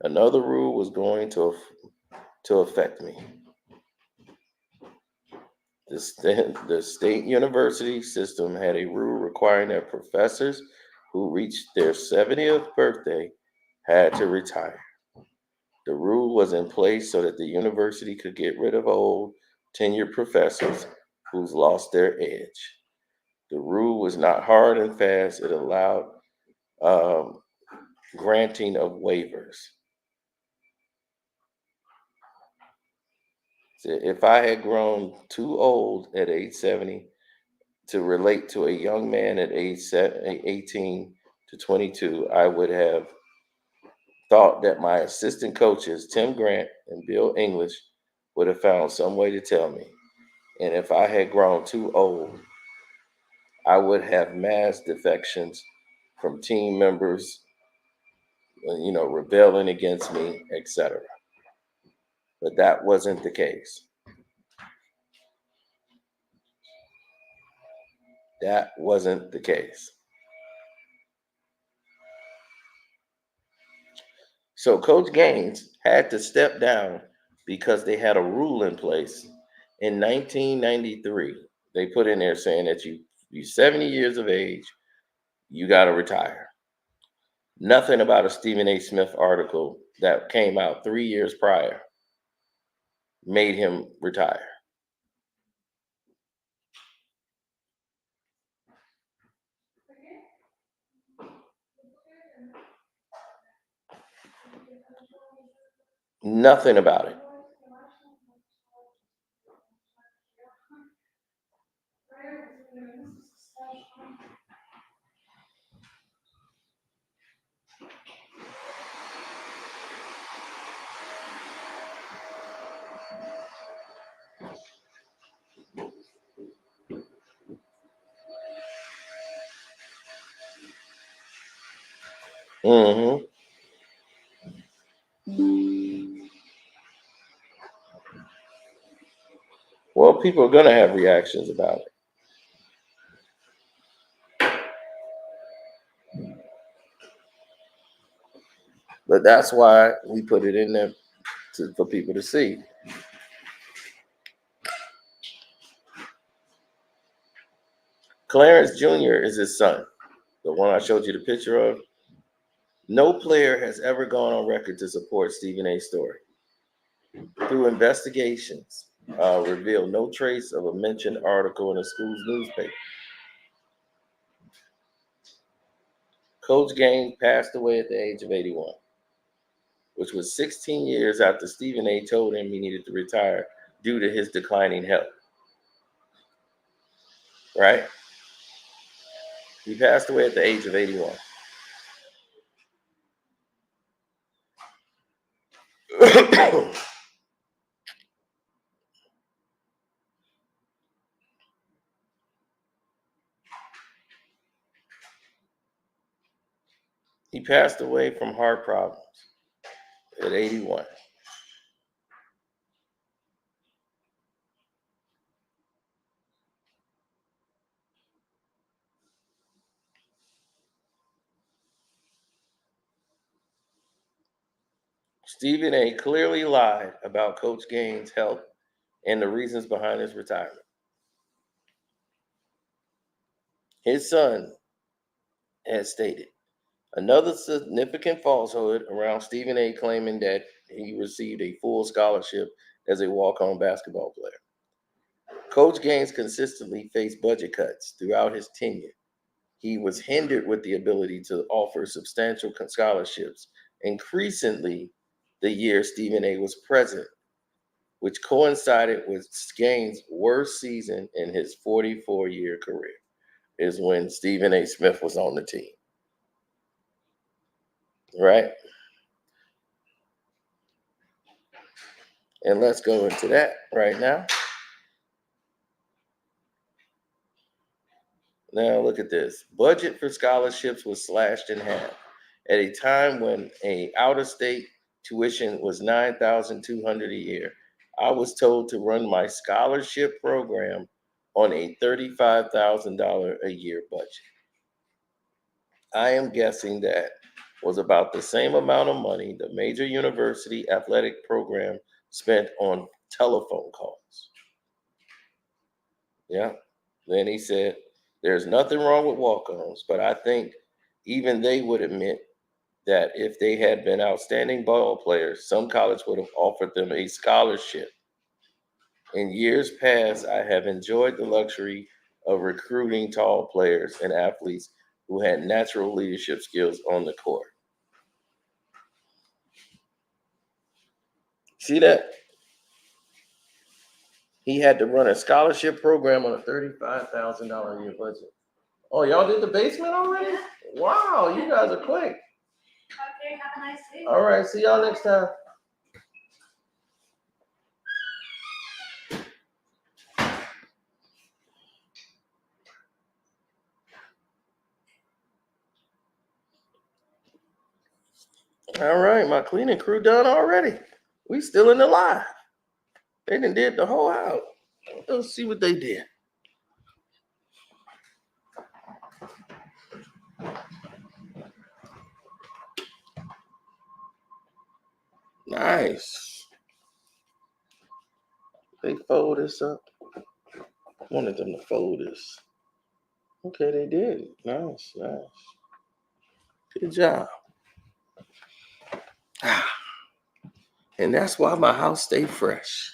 another rule was going to affect me. The state university system had a rule requiring that professors who reached their 70th birthday had to retire. The rule was in place so that the university could get rid of old, tenured professors who's lost their edge. The rule was not hard and fast. It allowed granting of waivers. So if I had grown too old at age 70 to relate to a young man at age 18 to 22, I would have thought that my assistant coaches, Tim Grant and Bill English, would have found some way to tell me. And if I had grown too old, I would have mass defections from team members, rebelling against me, etc. But that wasn't the case. That wasn't the case. So Coach Gaines had to step down because they had a rule in place in 1993. They put in there saying that you're 70 years of age, you got to retire. Nothing about a Stephen A. Smith article that came out 3 years prior made him retire. Nothing about it. Mm-hmm. Well, people are going to have reactions about it. But that's why we put it in there for people to see. Clarence Jr. is his son, the one I showed you the picture of. No player has ever gone on record to support Stephen A.'s story. Through investigations, revealed no trace of a mentioned article in the school's newspaper. Coach Gaines passed away at the age of 81, which was 16 years after Stephen A. told him he needed to retire due to his declining health. Right? He passed away at the age of 81. He passed away from heart problems at 81. Stephen A. clearly lied about Coach Gaines' health and the reasons behind his retirement. His son has stated another significant falsehood around Stephen A. claiming that he received a full scholarship as a walk-on basketball player. Coach Gaines consistently faced budget cuts throughout his tenure. He was hindered with the ability to offer substantial scholarships, increasingly the year Stephen A. was president, which coincided with Gaines' worst season in his 44-year career, is when Stephen A. Smith was on the team. Right? And let's go into that right now. Now look at this. Budget for scholarships was slashed in half at a time when a out-of-state tuition was $9,200 a year. I was told to run my scholarship program on a $35,000 a year budget. I am guessing that was about the same amount of money the major university athletic program spent on telephone calls. Yeah. Then he said, there's nothing wrong with walk-ons, but I think even they would admit that if they had been outstanding ball players, some college would have offered them a scholarship. In years past, I have enjoyed the luxury of recruiting tall players and athletes who had natural leadership skills on the court. See that? He had to run a scholarship program on a $35,000 a year budget. Oh, y'all did the basement already? Wow, you guys are quick. have a nice day. All right, see y'all next time. All right, my cleaning crew done already. We still in the live. They done did the whole house. Let's see what they did. Nice. They fold this up. Wanted them to fold this. Okay, they did. Nice, nice. Good job. And that's why my house stay fresh.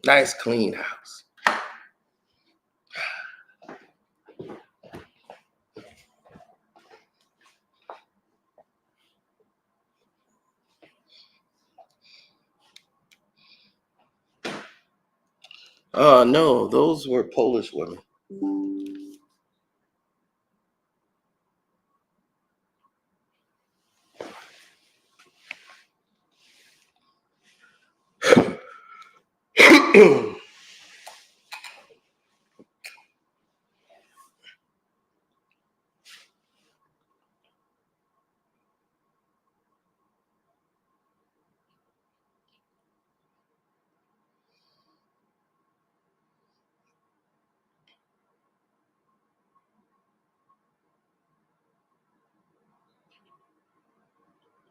Nice, clean house. No, those were Polish women.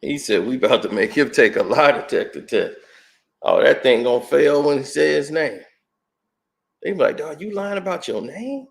He said, we about to make him take a lie detector test. Oh, that thing gonna fail when he says his name. They be like, dog, you lying about your name?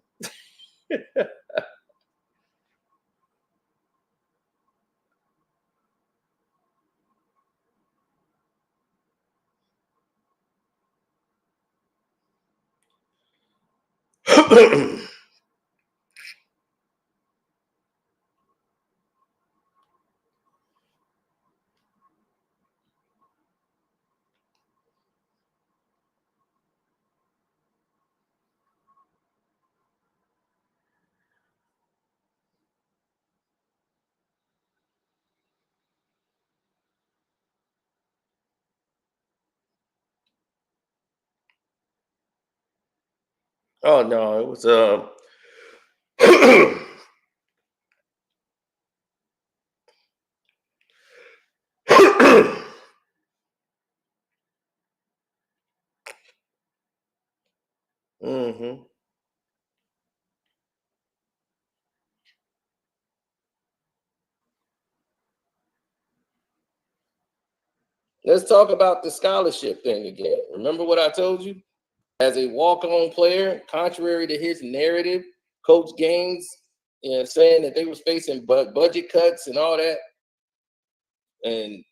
Oh no, it was mm-hmm. Let's talk about the scholarship thing again. Remember what I told you? As a walk-on player, contrary to his narrative, Coach Gaines, saying that they was facing budget cuts and all that, and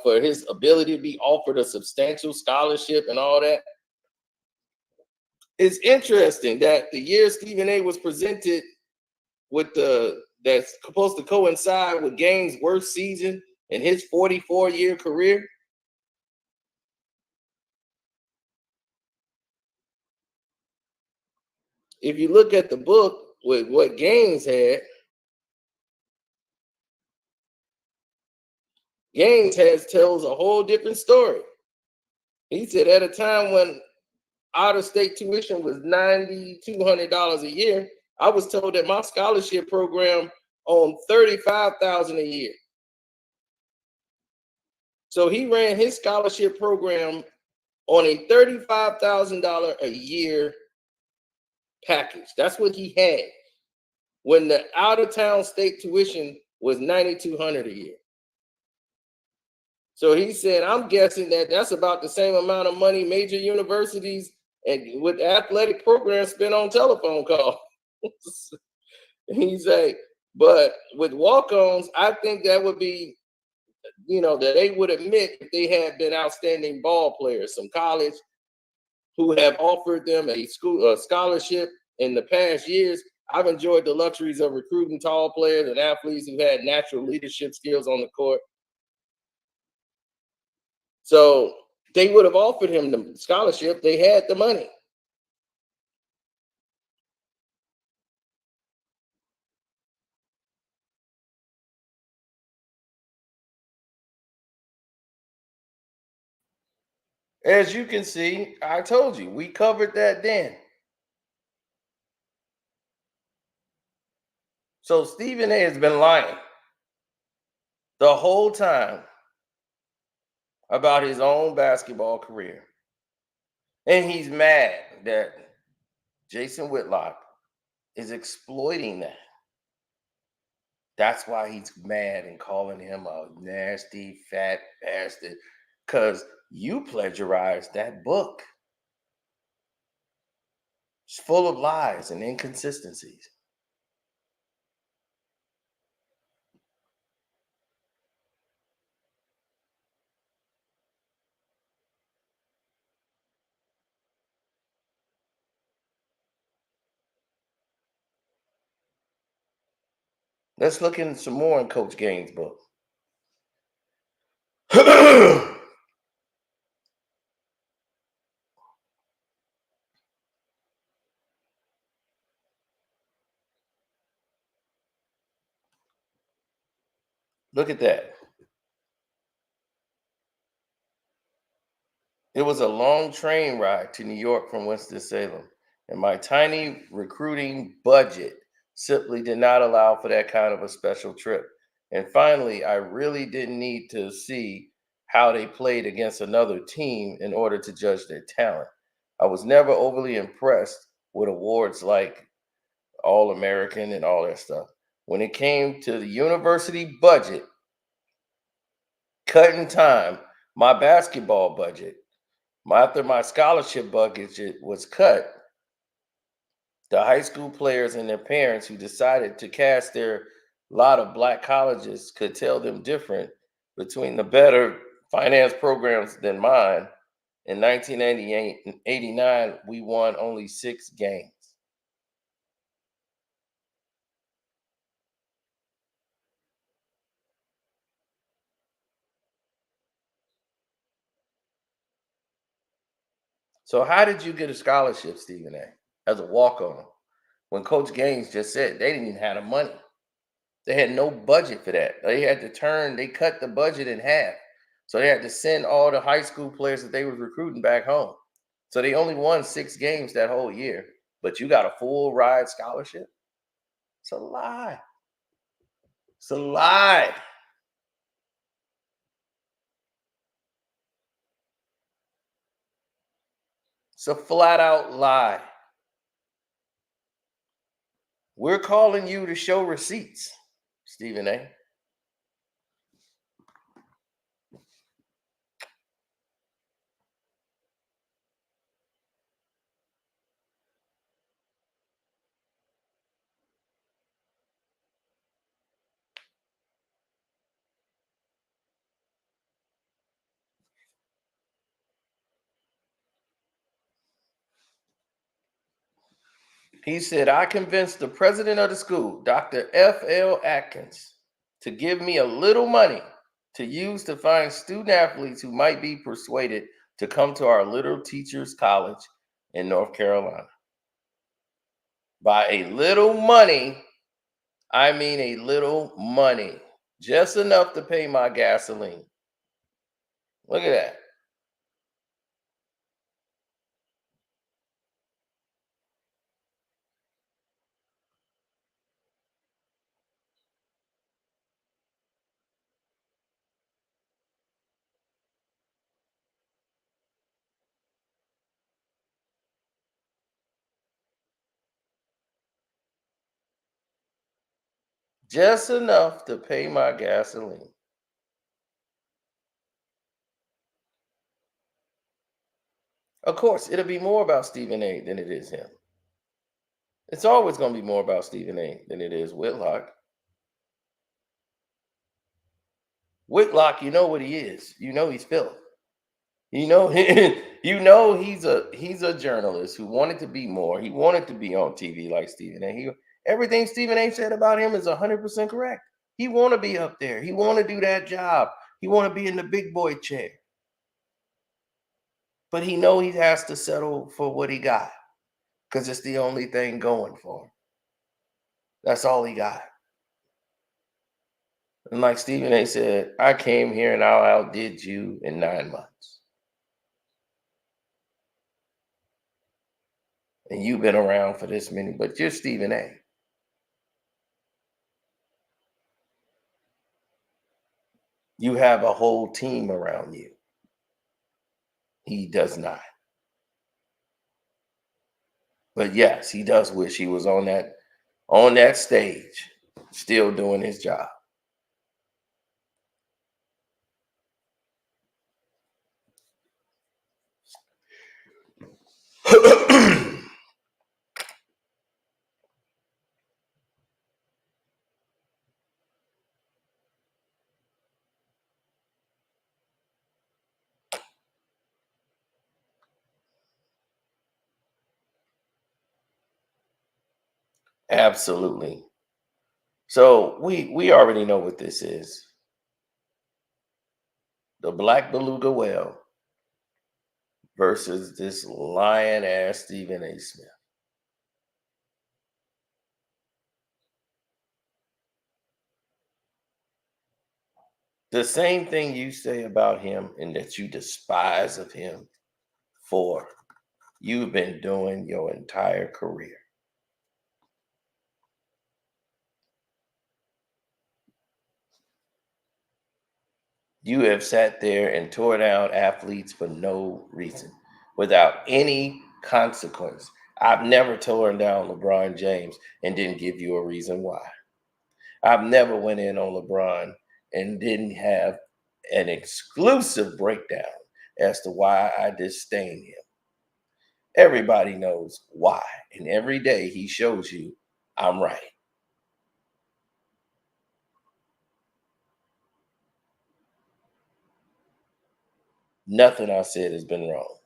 for his ability to be offered a substantial scholarship and all that. It's interesting that the year Stephen A was presented with that's supposed to coincide with Gaines' worst season in his 44-year career. If you look at the book with what Gaines had, Gaines tells a whole different story. He said at a time when out-of-state tuition was $9,200 a year, I was told that my scholarship program owned $35,000 a year. So he ran his scholarship program on a $35,000 a year package. That's what he had when the out-of-town state tuition was $9,200 a year. So he said, I'm guessing that that's about the same amount of money major universities and with athletic programs spend on telephone calls. He said, but with walk-ons, I think that would be, that they would admit if they had been outstanding ball players, some college who have offered them a scholarship in the past years. I've enjoyed the luxuries of recruiting tall players and athletes who had natural leadership skills on the court. So they would have offered him the scholarship. They had the money. As you can see, I told you, we covered that then. So Stephen A has been lying the whole time about his own basketball career. And he's mad that Jason Whitlock is exploiting that. That's why he's mad and calling him a nasty, fat bastard, because you plagiarized that book. It's full of lies and inconsistencies. Let's look into some more in Coach Gaines' book. Look at that. It was a long train ride to New York from Winston-Salem, and my tiny recruiting budget simply did not allow for that kind of a special trip. And finally, I really didn't need to see how they played against another team in order to judge their talent. I was never overly impressed with awards like All American and all that stuff. When it came to the university budget, cutting time, my basketball budget, after my scholarship budget was cut, the high school players and their parents who decided to cast their lot of black colleges could tell them different between the better finance programs than mine. In 1988 and 89, we won only 6 games. So how did you get a scholarship, Stephen A, as a walk-on, when Coach Gaines just said they didn't even have the money? They had no budget for that. They cut the budget in half. So they had to send all the high school players that they was recruiting back home. So they only won 6 games that whole year, but you got a full ride scholarship? It's a lie. It's a lie. It's a flat out lie. We're calling you to show receipts, Stephen A. He said, I convinced the president of the school, Dr. F.L. Atkins, to give me a little money to use to find student athletes who might be persuaded to come to our little teachers' college in North Carolina. By a little money, I mean a little money, just enough to pay my gasoline. Look at that. Just enough to pay my gasoline. Of course, it'll be more about Stephen A than it is him. It's always going to be more about Stephen A than it is Whitlock. Whitlock, you know what he is. You know he's filth. You know, he's a journalist who wanted to be more. He wanted to be on TV like Stephen A. Everything Stephen A. said about him is 100% correct. He want to be up there. He want to do that job. He want to be in the big boy chair. But he know he has to settle for what he got because it's the only thing going for him. That's all he got. And like Stephen A. said, I came here and I outdid you in 9 months. And you've been around for this many, but you're Stephen A. You have a whole team around you. He does not. But yes, he does wish he was on that stage, still doing his job. Absolutely. So we already know what this is. The black beluga whale versus this lion ass Stephen A. Smith. The same thing you say about him and that you despise of him for, you've been doing your entire career. You have sat there and tore down athletes for no reason, without any consequence. I've never torn down LeBron James and didn't give you a reason why. I've never went in on LeBron and didn't have an exclusive breakdown as to why I disdain him. Everybody knows why, and every day he shows you I'm right. Nothing I said has been wrong,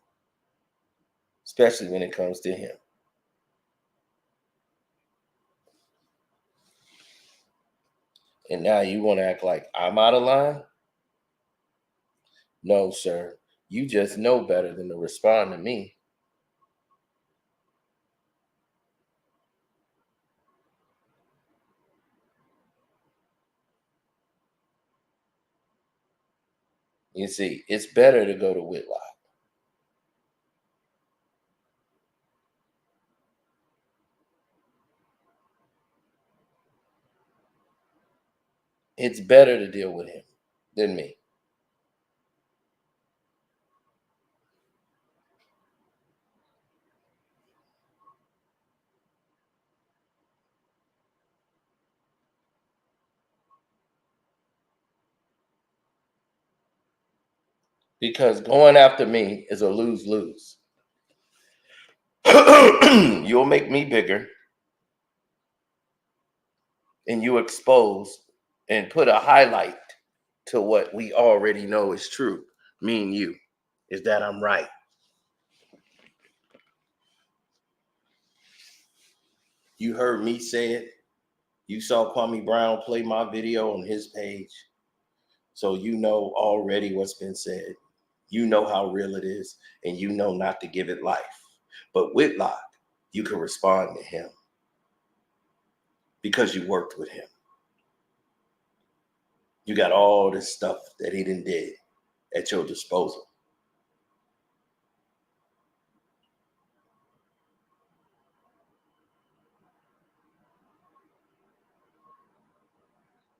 especially when it comes to him. And now you want to act like I'm out of line? No, sir. You just know better than to respond to me. You see, it's better to go to Whitlock. It's better to deal with him than me. Because going after me is a lose-lose. You'll make me bigger and you expose and put a highlight to what we already know is true, me and you, is that I'm right. You heard me say it. You saw Kwame Brown play my video on his page. So you know already what's been said. You know how real it is, and you know not to give it life. But Whitlock, you can respond to him because you worked with him. You got all this stuff that he didn't did at your disposal.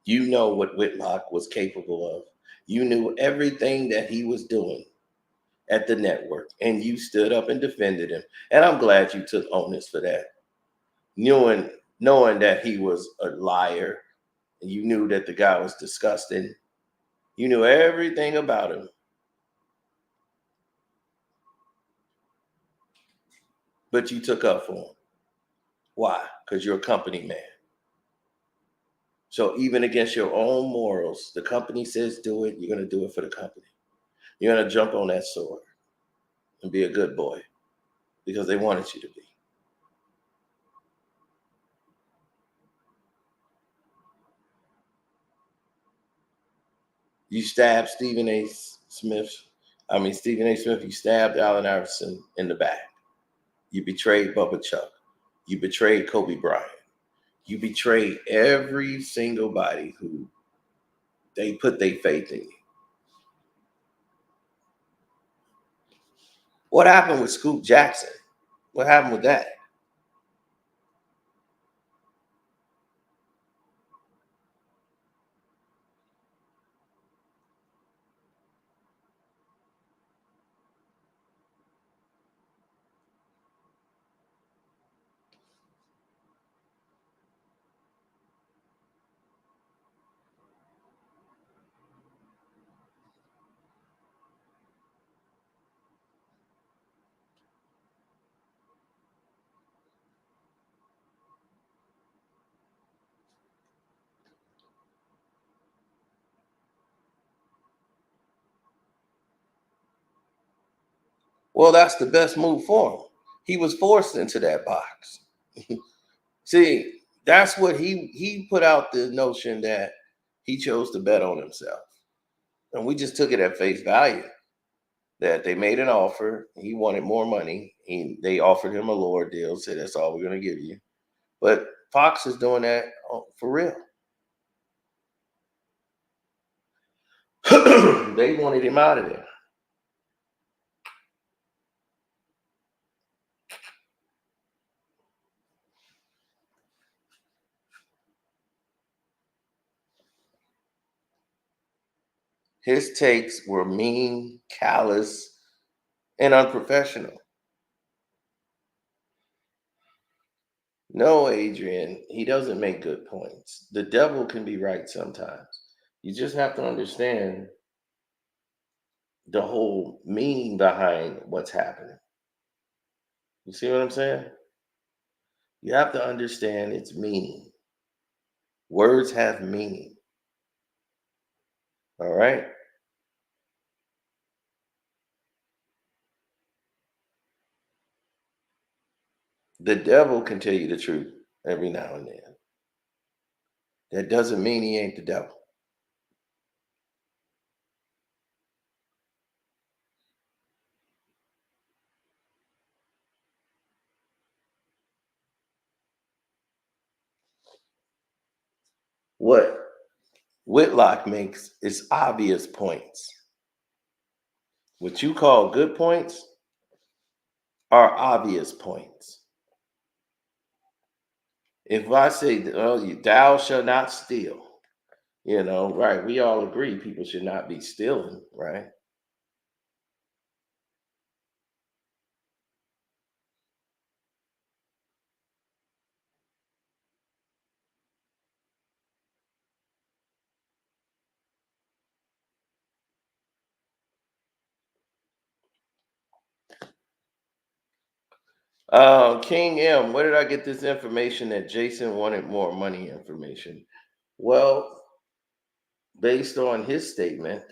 You know what Whitlock was capable of. You knew everything that he was doing at the network, and you stood up and defended him. And I'm glad you took onus for that. Knowing that he was a liar, and you knew that the guy was disgusting. You knew everything about him. But you took up for him. Why? Because you're a company man. So even against your own morals, the company says do it, you're going to do it for the company. You're going to jump on that sword and be a good boy because they wanted you to be. You stabbed Stephen A. Smith, you stabbed Allen Iverson in the back. You betrayed Bubba Chuck. You betrayed Kobe Bryant. You betrayed every single body who they put their faith in you. What happened with Scoop Jackson? What happened with that? Well, that's the best move for him. He was forced into that box. See, that's what he put out the notion that he chose to bet on himself. And we just took it at face value that they made an offer. He wanted more money. They offered him a lower deal, said that's all we're going to give you. But Fox is doing that for real. They wanted him out of there. His takes were mean, callous, and unprofessional. No, Adrian, he doesn't make good points. The devil can be right sometimes. You just have to understand the whole meaning behind what's happening. You see what I'm saying? You have to understand its meaning. Words have meaning. All right? The devil can tell you the truth every now and then. That doesn't mean he ain't the devil. What Whitlock makes is obvious points. What you call good points are obvious points. If I say, oh, thou shall not steal, right? We all agree people should not be stealing, right? King M, where did I get this information that Jason wanted more money information? Well, based on his statement,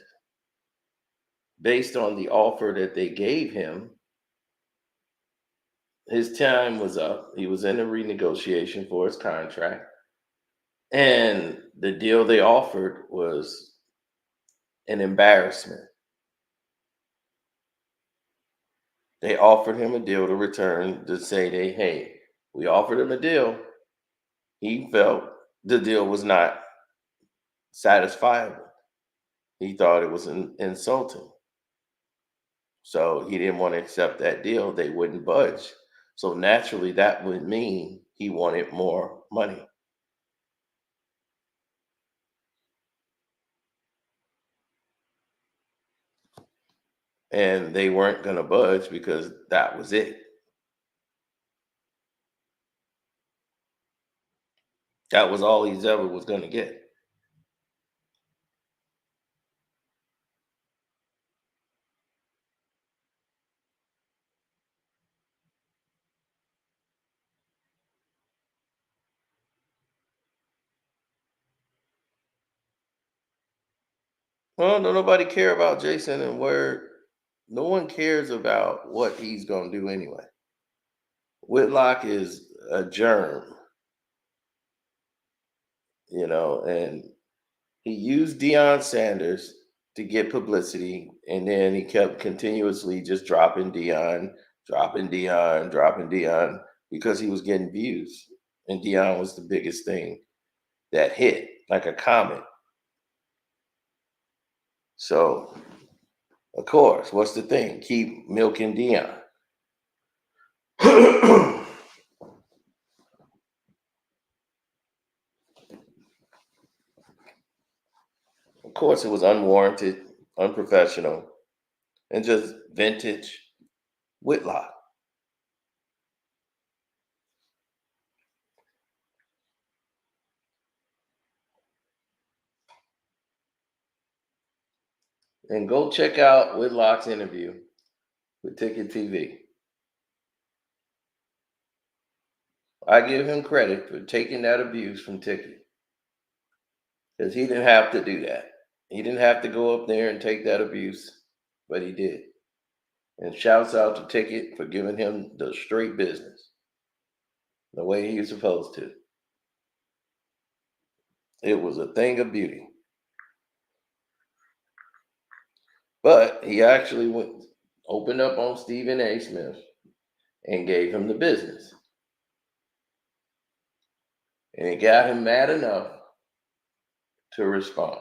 based on the offer that they gave him, his time was up. He was in a renegotiation for his contract. And the deal they offered was an embarrassment. They offered him a deal to return to say hey, we offered him a deal. He felt the deal was not satisfiable. He thought it was insulting. So he didn't want to accept that deal. They wouldn't budge. So naturally, that would mean he wanted more money. And they weren't going to budge because that was it. That was all he's ever was going to get. Well, don't nobody care about Jason and where no one cares about what he's going to do anyway. Whitlock is a germ, and he used Deion Sanders to get publicity, and then he kept continuously just dropping Deion, dropping Deion because he was getting views. And Deion was the biggest thing that hit like a comet. So, of course, what's the thing? Keep milking Deion. Of course, it was unwarranted, unprofessional, and just vintage Whitlock. And go check out Whitlock's interview with Ticket TV. I give him credit for taking that abuse from Ticket, because he didn't have to do that. He didn't have to go up there and take that abuse, but he did. And shouts out to Ticket for giving him the straight business, the way he was supposed to. It was a thing of beauty. But he actually opened up on Stephen A. Smith and gave him the business. And it got him mad enough to respond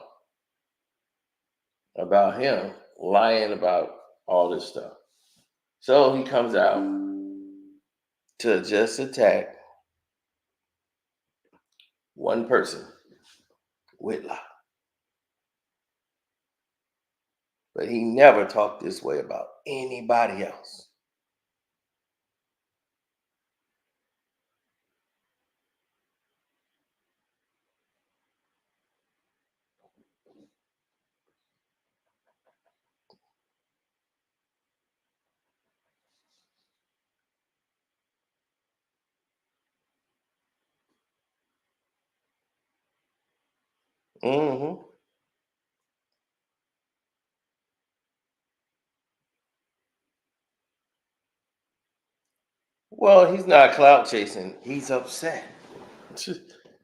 about him lying about all this stuff. So he comes out to just attack one person, Whitlock. But he never talked this way about anybody else. Mm-hmm. Well, he's not clout chasing. He's upset.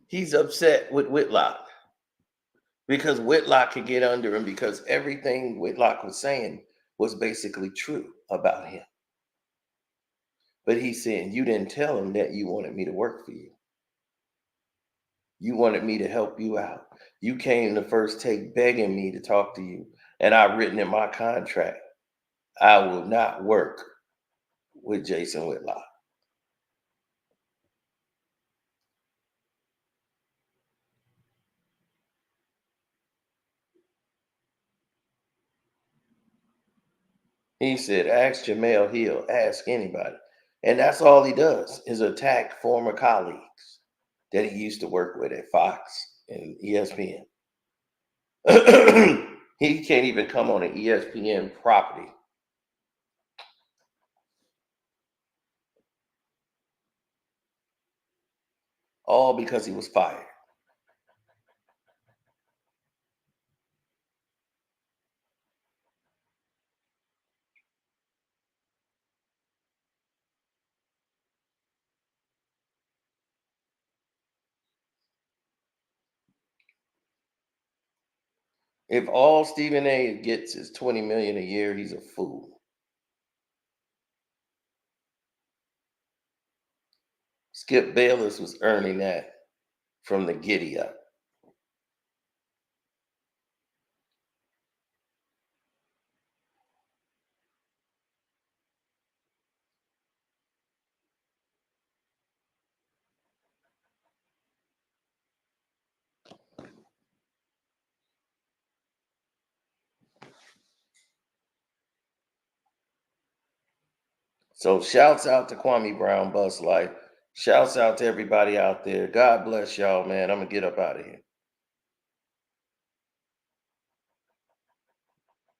He's upset with Whitlock because Whitlock could get under him, because everything Whitlock was saying was basically true about him. But he's saying, you didn't tell him that you wanted me to work for you. You wanted me to help you out. You came the first take begging me to talk to you. And I've written in my contract, I will not work with Jason Whitlock. He said, ask Jamel Hill, ask anybody. And that's all he does, is attack former colleagues that he used to work with at Fox and ESPN. He can't even come on an ESPN property. All because he was fired. If all Stephen A. gets is $20 million a year, he's a fool. Skip Bayless was earning that from the giddy up. So shouts out to Kwame Brown Bus Life. Shouts out to everybody out there. God bless y'all, man. I'm going to get up out of here.